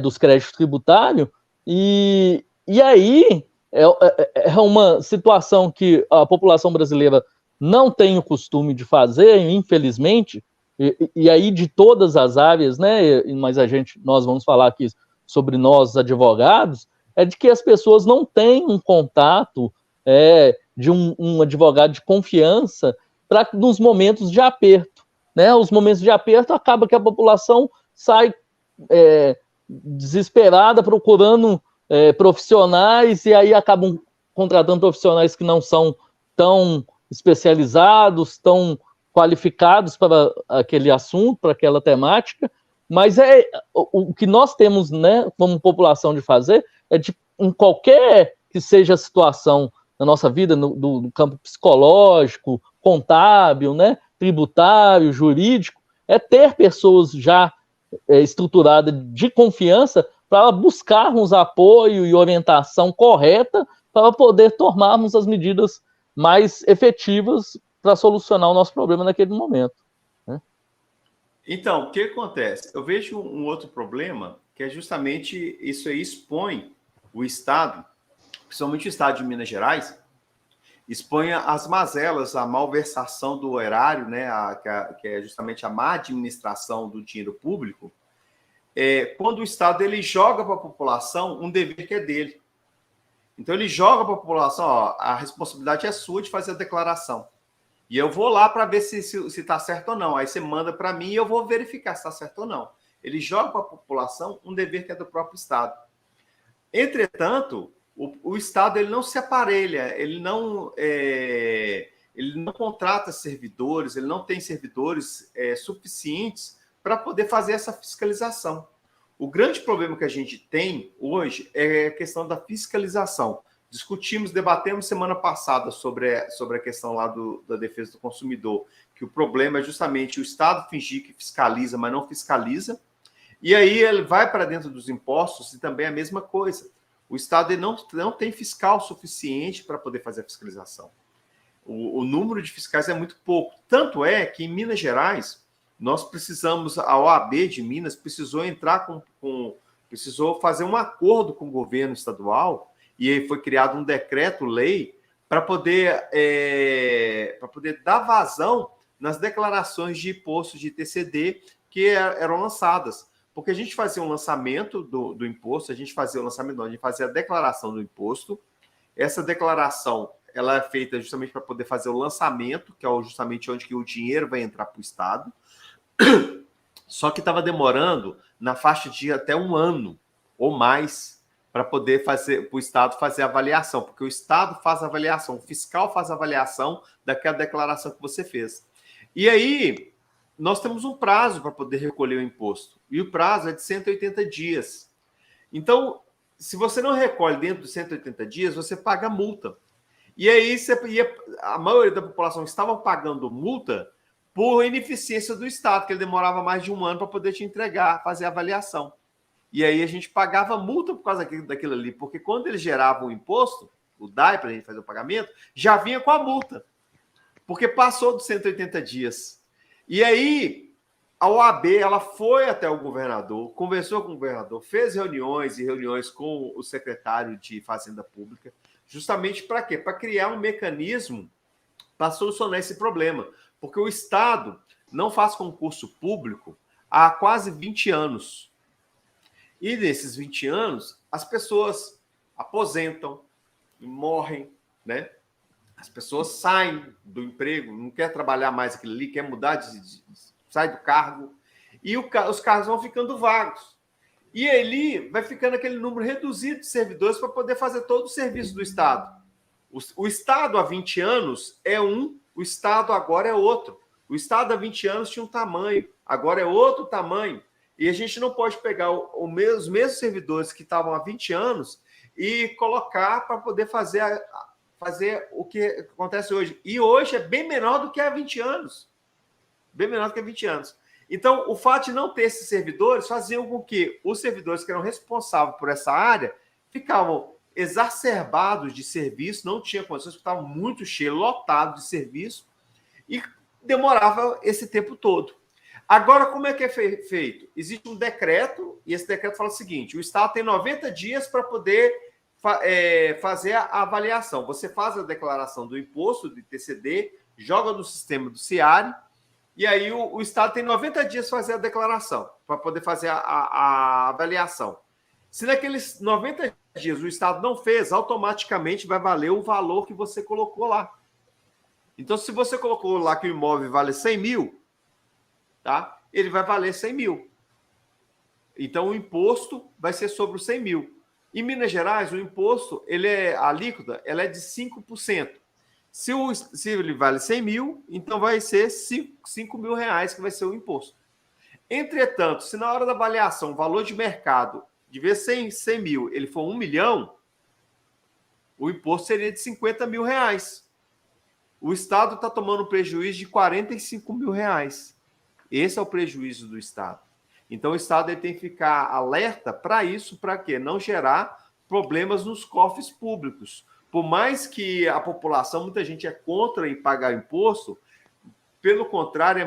dos créditos tributários. E aí é uma situação que a população brasileira não tem o costume de fazer, infelizmente, e aí de todas as áreas, né, mas nós vamos falar aqui sobre nós, advogados, é de que as pessoas não têm um contato de um advogado de confiança nos momentos de aperto, né? Os momentos de aperto acaba que a população sai desesperada procurando profissionais e aí acabam contratando profissionais que não são tão especializados, tão qualificados para aquele assunto, para aquela temática, mas o que nós temos, né, como população de fazer em qualquer que seja a situação na nossa vida, do campo psicológico, contábil, né, tributário, jurídico, é ter pessoas já estruturadas de confiança para buscarmos apoio e orientação correta para poder tomarmos as medidas mais efetivas para solucionar o nosso problema naquele momento. Né? Então, o que acontece? Eu vejo um outro problema, que é justamente isso aí expõe o Estado, principalmente o Estado de Minas Gerais, expõe as mazelas, a malversação do erário, né, que é justamente a má administração do dinheiro público, quando o Estado ele joga para a população um dever que é dele. Então, ele joga para a população, ó, a responsabilidade é sua de fazer a declaração. E eu vou lá para ver se está certo ou não. Aí você manda para mim e eu vou verificar se está certo ou não. Ele joga para a população um dever que é do próprio Estado. Entretanto, o Estado ele não se aparelha, ele não contrata servidores, ele não tem servidores suficientes para poder fazer essa fiscalização. O grande problema que a gente tem hoje é a questão da fiscalização. Discutimos, debatemos semana passada sobre a questão lá da defesa do consumidor, que o problema é justamente o Estado fingir que fiscaliza, mas não fiscaliza. E aí ele vai para dentro dos impostos e também é a mesma coisa. O Estado ele não tem fiscal suficiente para poder fazer a fiscalização. O número de fiscais é muito pouco. Tanto é que em Minas Gerais, nós precisamos, a OAB de Minas precisou entrar precisou fazer um acordo com o governo estadual, e aí foi criado um decreto-lei para poder dar vazão nas declarações de imposto de TCD que eram lançadas. Porque a gente fazia um lançamento do imposto, a gente fazia a declaração do imposto. Essa declaração ela é feita justamente para poder fazer o lançamento, que é justamente onde que o dinheiro vai entrar para o Estado. Só que estava demorando na faixa de até 1 ano ou mais para poder fazer, para o Estado fazer a avaliação, porque o Estado faz a avaliação, o fiscal faz a avaliação daquela declaração que você fez. E aí, nós temos um prazo para poder recolher o imposto, e o prazo é de 180 dias. Então, se você não recolhe dentro dos 180 dias, você paga multa. E aí, a maioria da população estava pagando multa por ineficiência do Estado, que ele demorava mais de 1 ano para poder te entregar, fazer a avaliação. E aí a gente pagava multa por causa daquilo ali, porque quando eles geravam o imposto, o DAI, para a gente fazer o pagamento, já vinha com a multa, porque passou dos 180 dias. E aí a OAB ela foi até o governador, conversou com o governador, fez reuniões com o secretário de Fazenda Pública, justamente para quê? Para criar um mecanismo para solucionar esse problema. Porque o Estado não faz concurso público há quase 20 anos. E nesses 20 anos, as pessoas aposentam e morrem, né? As pessoas saem do emprego, não quer trabalhar mais aquilo ali, quer mudar, sai do cargo, e os cargos vão ficando vagos. E ali vai ficando aquele número reduzido de servidores para poder fazer todo o serviço do Estado. O Estado há 20 anos é um, o Estado agora é outro. O Estado há 20 anos tinha um tamanho, agora é outro tamanho. E a gente não pode pegar os mesmos servidores que estavam há 20 anos e colocar para poder fazer o que acontece hoje. E hoje é bem menor do que há 20 anos. Bem menor do que há 20 anos. Então, o fato de não ter esses servidores fazia com que os servidores que eram responsáveis por essa área ficavam exacerbados de serviço, não tinha condições, estavam muito cheios, lotados de serviço, e demorava esse tempo todo. Agora, como é que é feito? Existe um decreto, e esse decreto fala o seguinte: o Estado tem 90 dias para poder fazer a avaliação. Você faz a declaração do imposto de TCD, joga no sistema do CIARE, e aí o Estado tem 90 dias para fazer a declaração, para poder fazer a avaliação. Se naqueles 90 dias o Estado não fez, automaticamente vai valer o valor que você colocou lá. Então, se você colocou lá que o imóvel vale 100 mil, tá? Ele vai valer 100 mil. Então, o imposto vai ser sobre os 100 mil. Em Minas Gerais, o imposto, a alíquota, ela é de 5%. Se ele vale 100 mil, então vai ser 5 mil reais que vai ser o imposto. Entretanto, se na hora da avaliação o valor de mercado de vez 100 mil, ele for 1 milhão, o imposto seria de 50 mil reais. o Estado está tomando prejuízo de R$45 mil. Esse é o prejuízo do Estado. Então, o Estado ele tem que ficar alerta para isso, para quê? Não gerar problemas nos cofres públicos. Por mais que a população, muita gente é contra em pagar imposto, pelo contrário,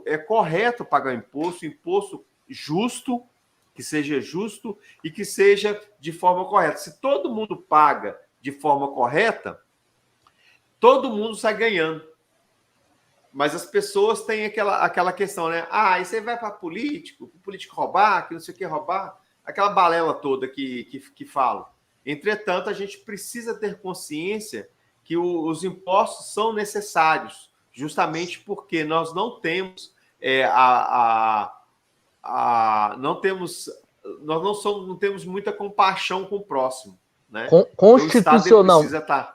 é correto pagar imposto justo, que seja justo e que seja de forma correta. Se todo mundo paga de forma correta, todo mundo sai ganhando. Mas as pessoas têm aquela questão, né? Aí você vai para o político roubar, que não sei o que roubar, aquela balela toda que falam. Entretanto, a gente precisa ter consciência que os impostos são necessários, justamente porque nós não temos não temos muita compaixão com o próximo, né? Constitucional, então,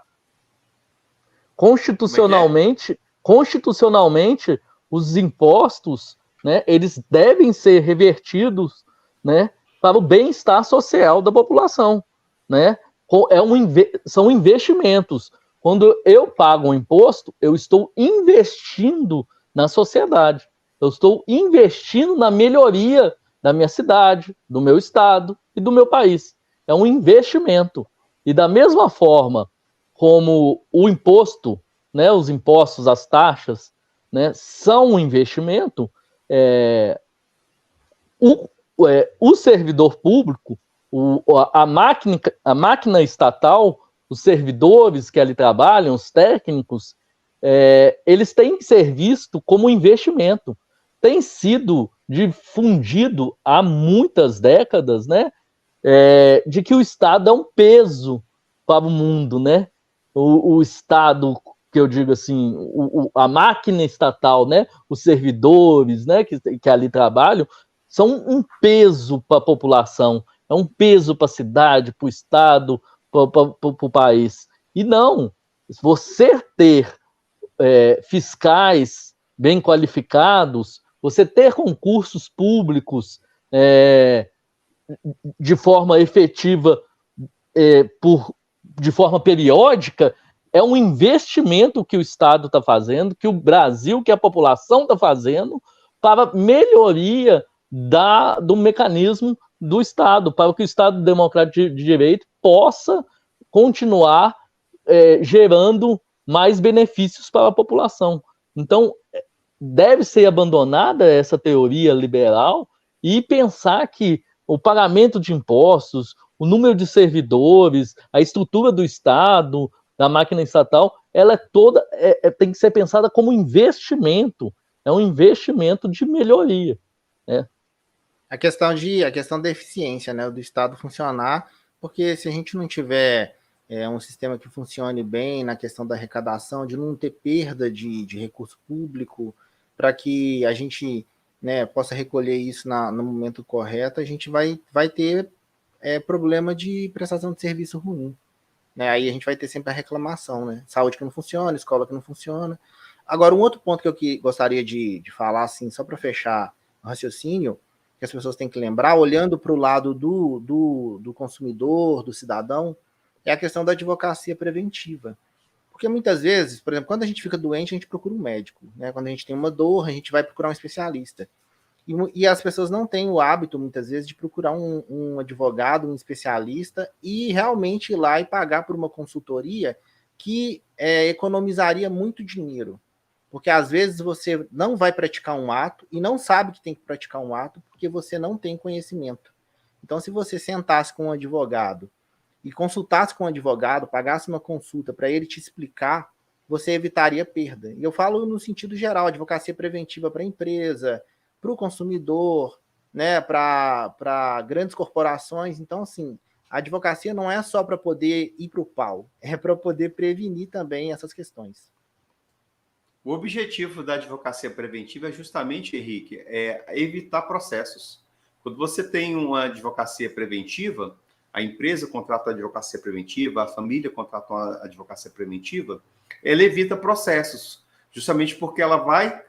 constitucionalmente, os impostos, né, eles devem ser revertidos, né, para o bem-estar social da população, né? São investimentos. Quando eu pago um imposto, eu estou investindo na sociedade. Eu estou investindo na melhoria da minha cidade, do meu estado e do meu país. É um investimento. E da mesma forma como o imposto, né, os impostos, as taxas, né, são um investimento, o servidor público, a máquina estatal, os servidores que ali trabalham, os técnicos, eles têm que ser vistos como investimento. Tem sido difundido há muitas décadas, né, de que o Estado é um peso para o mundo, né? O Estado, que eu digo assim, a máquina estatal, né, os servidores, né, que ali trabalham, são um peso para a população, é um peso para a cidade, para o Estado, para o país. E não, você ter fiscais bem qualificados, você ter concursos públicos de forma efetiva, de forma periódica, é um investimento que o Estado está fazendo, que o Brasil, que a população está fazendo, para melhoria do mecanismo do Estado, para que o Estado Democrático de Direito possa continuar gerando mais benefícios para a população. Então, deve ser abandonada essa teoria liberal e pensar que o pagamento de impostos, o número de servidores, a estrutura do Estado, da máquina estatal, ela tem que ser pensada como investimento. É um investimento de melhoria, né? A questão da eficiência, né, do Estado funcionar, porque se a gente não tiver um sistema que funcione bem na questão da arrecadação, de não ter perda de recurso público, para que a gente, né, possa recolher isso no momento correto, a gente vai ter problema de prestação de serviço ruim. Né? Aí a gente vai ter sempre a reclamação, né? Saúde que não funciona, escola que não funciona. Agora, um outro ponto que eu gostaria de falar, assim, só para fechar o raciocínio, que as pessoas têm que lembrar, olhando para o lado do consumidor, do cidadão, é a questão da advocacia preventiva. Porque muitas vezes, por exemplo, quando a gente fica doente, a gente procura um médico. Né? Quando a gente tem uma dor, a gente vai procurar um especialista. E as pessoas não têm o hábito, muitas vezes, de procurar um advogado, um especialista, e realmente ir lá e pagar por uma consultoria que economizaria muito dinheiro. Porque, às vezes, você não vai praticar um ato e não sabe que tem que praticar um ato porque você não tem conhecimento. Então, se você sentasse com um advogado e consultasse com um advogado, pagasse uma consulta para ele te explicar, você evitaria perda. E eu falo no sentido geral, advocacia preventiva para a empresa, para o consumidor, né, para grandes corporações. Então, assim, a advocacia não é só para poder ir para o pau, é para poder prevenir também essas questões. O objetivo da advocacia preventiva é justamente, Henrique, evitar processos. Quando você tem uma advocacia preventiva, a empresa contrata uma advocacia preventiva, a família contrata uma advocacia preventiva, ela evita processos, justamente porque ela vai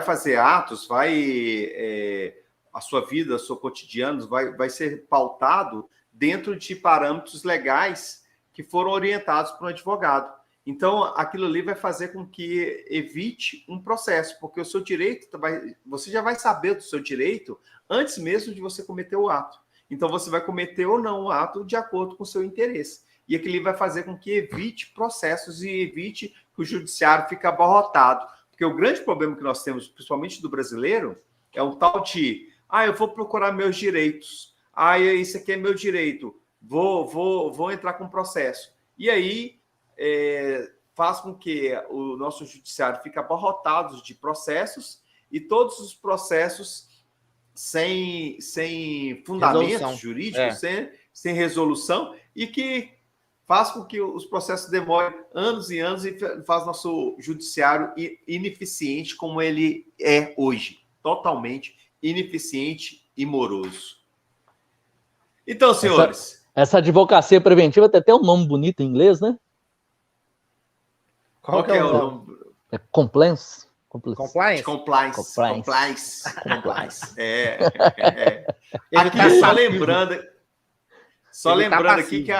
fazer atos, a sua vida, o seu cotidiano vai ser pautado dentro de parâmetros legais que foram orientados por um advogado. Então, aquilo ali vai fazer com que evite um processo, porque o seu direito, você já vai saber do seu direito antes mesmo de você cometer o ato. Então, você vai cometer ou não o ato de acordo com o seu interesse. E aquilo vai fazer com que evite processos e evite que o judiciário fique abarrotado. Porque o grande problema que nós temos, principalmente do brasileiro, é um tal de, eu vou procurar meus direitos. Isso aqui é meu direito. Vou entrar com processo. E aí, faz com que o nosso judiciário fique abarrotado de processos e todos os processos sem fundamentos jurídicos, sem resolução, e que faz com que os processos demorem anos e anos e faz nosso judiciário ineficiente como ele é hoje, totalmente ineficiente e moroso. Então, senhores... Essa advocacia preventiva tem até um nome bonito em inglês, né? Qual que é o nome? É compliance. Compliance. Aqui, só lembrando aqui que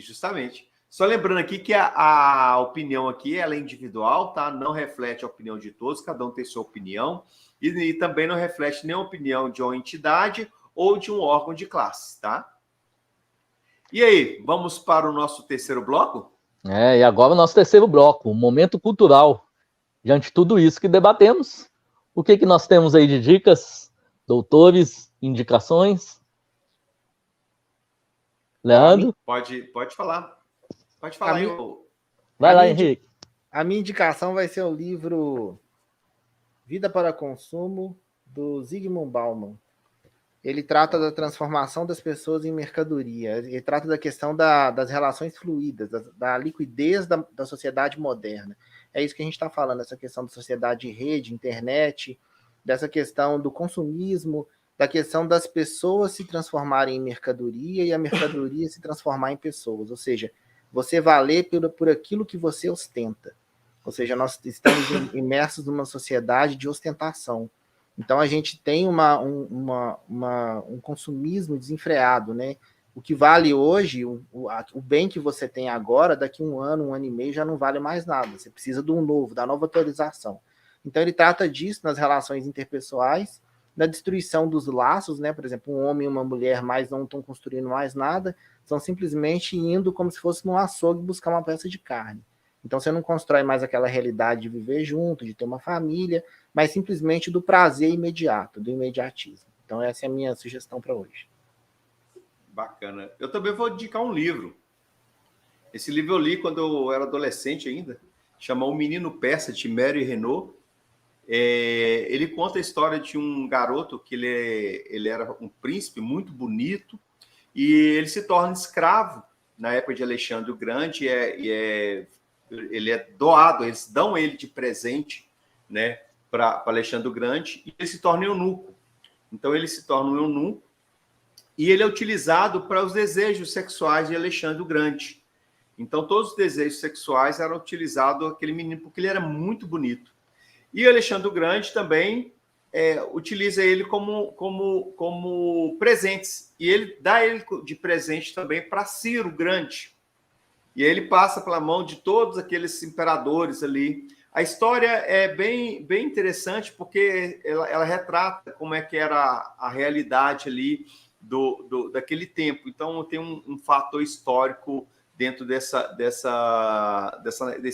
justamente. Só lembrando aqui que a opinião aqui ela é individual, tá? Não reflete a opinião de todos, cada um tem sua opinião. E também não reflete nem a opinião de uma entidade ou de um órgão de classe, tá? E aí, vamos para o nosso terceiro bloco? E agora o nosso terceiro bloco, o momento cultural. Diante de tudo isso que debatemos, o que nós temos aí de dicas, doutores, indicações? Leandro? Pode falar. Pode falar aí. Vai lá, Henrique. A minha indicação vai ser o livro Vida para Consumo, do Zygmunt Bauman. Ele trata da transformação das pessoas em mercadoria. Ele trata da questão das relações fluídas, da liquidez da sociedade moderna. É isso que a gente está falando, essa questão da sociedade de rede, internet, dessa questão do consumismo, da questão das pessoas se transformarem em mercadoria e a mercadoria se transformar em pessoas. Ou seja, você valer por aquilo que você ostenta. Ou seja, nós estamos imersos numa sociedade de ostentação. Então, a gente tem um consumismo desenfreado, né? O que vale hoje, o bem que você tem agora, daqui um ano e meio, já não vale mais nada. Você precisa de um novo, da nova atualização. Então, ele trata disso nas relações interpessoais, na destruição dos laços, né? Por exemplo, um homem e uma mulher mais não estão construindo mais nada, estão simplesmente indo como se fosse num açougue buscar uma peça de carne. Então, você não constrói mais aquela realidade de viver junto, de ter uma família, mas simplesmente do prazer imediato, do imediatismo. Então, essa é a minha sugestão para hoje. Bacana. Eu também vou indicar um livro. Esse livro eu li quando eu era adolescente ainda, chama O Menino Persa, de Mary Renault. Ele conta a história de um garoto que ele era um príncipe muito bonito e ele se torna escravo na época de Alexandre o Grande ele é doado, eles dão ele de presente, né, para Alexandre o Grande, e ele se torna eunuco. Então, ele se torna um eunuco e ele é utilizado para os desejos sexuais de Alexandre o Grande. Então, todos os desejos sexuais eram utilizados aquele menino, porque ele era muito bonito. E Alexandre o Grande também utiliza ele como presentes. E ele dá ele de presente também para Ciro Grande. E aí ele passa pela mão de todos aqueles imperadores ali. A história é bem interessante, porque ela retrata como é que era a realidade ali daquele tempo. Então, tem um fator histórico dentro desse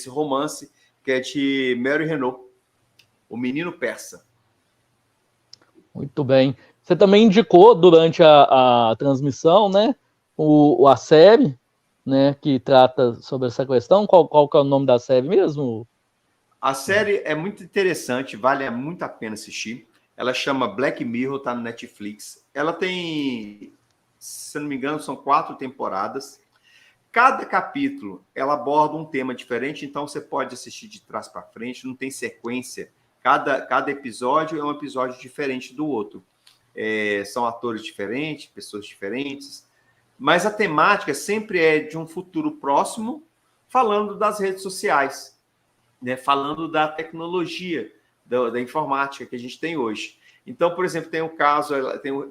romance, que é de Mary Renault, O Menino Persa. Muito bem. Você também indicou durante a transmissão, né, a série, né, que trata sobre essa questão. Qual que é o nome da série mesmo? A série é muito interessante, vale muito a pena assistir. Ela chama Black Mirror, está no Netflix. Ela tem, se não me engano, são 4 temporadas. Cada capítulo, ela aborda um tema diferente, então você pode assistir de trás para frente, não tem sequência. Cada episódio é um episódio diferente do outro. São atores diferentes, pessoas diferentes, mas a temática sempre é de um futuro próximo, falando das redes sociais, né? Falando da tecnologia, da informática que a gente tem hoje. Então, por exemplo, tem um caso,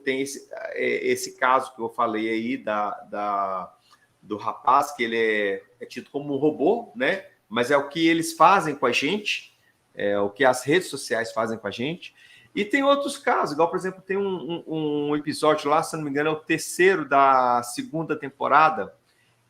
tem esse caso que eu falei aí do rapaz, que ele é tido como um robô, né? Mas é o que eles fazem com a gente, é o que as redes sociais fazem com a gente. E tem outros casos, igual, por exemplo, tem um episódio lá, se não me engano, é o 3º da 2ª temporada.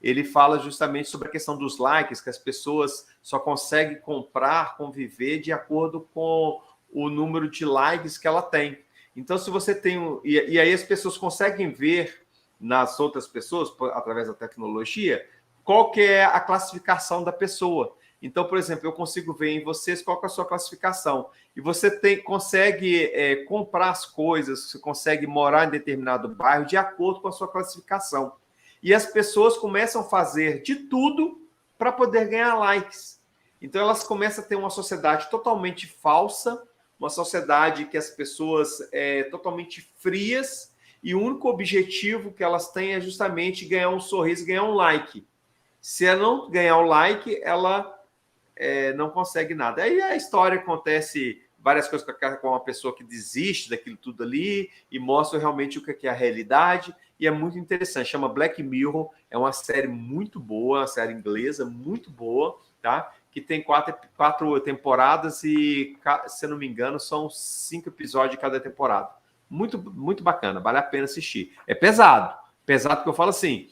Ele fala justamente sobre a questão dos likes, que as pessoas só conseguem comprar, conviver de acordo com o número de likes que ela tem. Então, se você tem... E aí as pessoas conseguem ver nas outras pessoas, através da tecnologia, qual que é a classificação da pessoa. Então, por exemplo, eu consigo ver em vocês qual que é a sua classificação. E você consegue comprar as coisas, você consegue morar em determinado bairro de acordo com a sua classificação. E as pessoas começam a fazer de tudo para poder ganhar likes. Então, elas começam a ter uma sociedade totalmente falsa, uma sociedade que as pessoas totalmente frias, e o único objetivo que elas têm é justamente ganhar um sorriso, ganhar um like. Se ela não ganhar o like, ela não consegue nada. Aí a história acontece várias coisas com uma pessoa que desiste daquilo tudo ali e mostra realmente o que é a realidade, e é muito interessante. Chama Black Mirror, é uma série muito boa, uma série inglesa muito boa, tá? Que tem 4 temporadas e, se eu não me engano, são 5 episódios de cada temporada. Muito, muito bacana, vale a pena assistir. É pesado porque eu falo assim,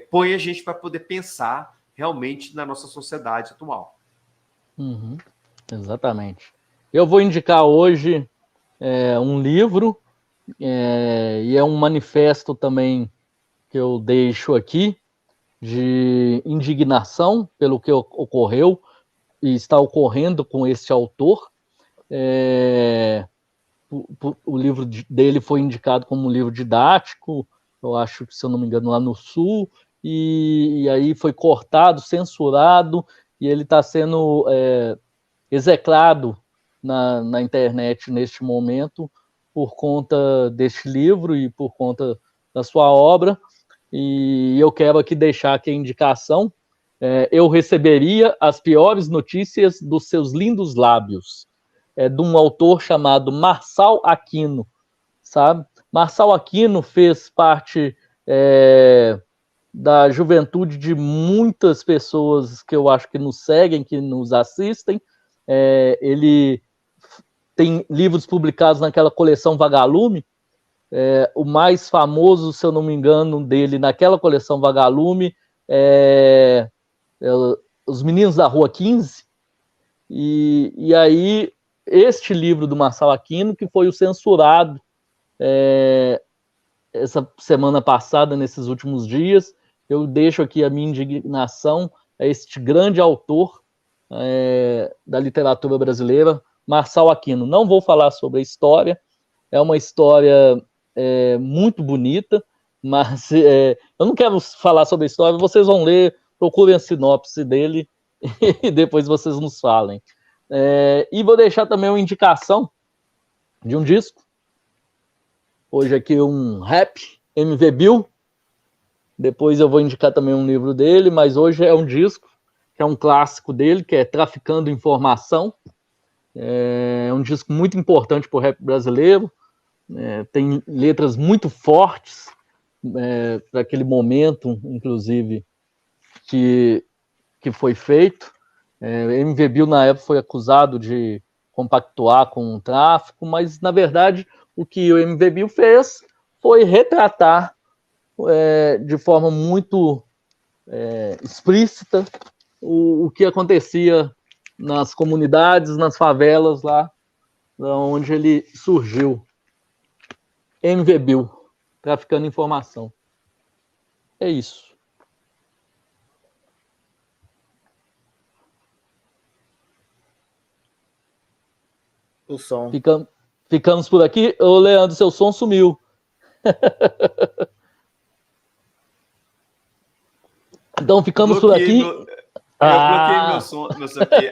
põe a gente para poder pensar realmente na nossa sociedade atual. Uhum, exatamente. Eu vou indicar hoje um livro, e é um manifesto também que eu deixo aqui, de indignação pelo que ocorreu e está ocorrendo com este autor. O livro dele foi indicado como um livro didático, eu acho que, se eu não me engano, lá no Sul, e aí foi cortado, censurado, e ele está sendo execrado na internet neste momento por conta deste livro e por conta da sua obra. E eu quero aqui deixar aqui a indicação. Eu receberia as piores notícias dos seus lindos lábios, de um autor chamado Marçal Aquino, sabe? Marçal Aquino fez parte da juventude de muitas pessoas que eu acho que nos seguem, que nos assistem. Ele tem livros publicados naquela coleção Vagalume. O mais famoso, se eu não me engano, dele naquela coleção Vagalume Os Meninos da Rua 15. E aí, este livro do Marçal Aquino, que foi o censurado essa semana passada, nesses últimos dias, eu deixo aqui a minha indignação a este grande autor da literatura brasileira, Marçal Aquino. Não vou falar sobre a história, é uma história muito bonita, mas eu não quero falar sobre a história, vocês vão ler, procurem a sinopse dele e depois vocês nos falem. E vou deixar também uma indicação de um disco. Hoje aqui um rap, MV Bill. Depois eu vou indicar também um livro dele, mas hoje é um disco, que é um clássico dele, que é Traficando Informação. É um disco muito importante para o rap brasileiro. Tem letras muito fortes para aquele momento, inclusive, que foi feito. MV Bill, na época, foi acusado de compactuar com o tráfico, mas, na verdade, o que o MV Bill fez foi retratar de forma muito explícita o que acontecia nas comunidades, nas favelas lá onde ele surgiu. MV Bill, Traficando Informação. É isso. O som. Ficamos por aqui. Ô, Leandro, seu som sumiu. Então ficamos por aqui. Eu bloqueei meu som aqui.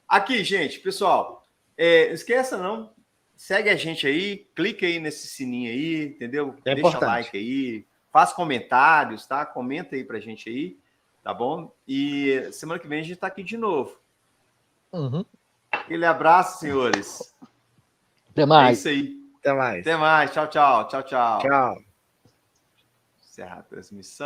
Aqui, gente, pessoal, esqueça não, segue a gente aí, clica aí nesse sininho aí, entendeu? Deixa importante. Like aí, faz comentários, tá? Comenta aí pra gente aí, tá bom? E semana que vem a gente tá aqui de novo. Uhum. Aquele abraço, senhores. Até mais. É isso aí. Até mais. Até mais. Tchau, tchau. Tchau, tchau. Tchau. Encerrar a transmissão.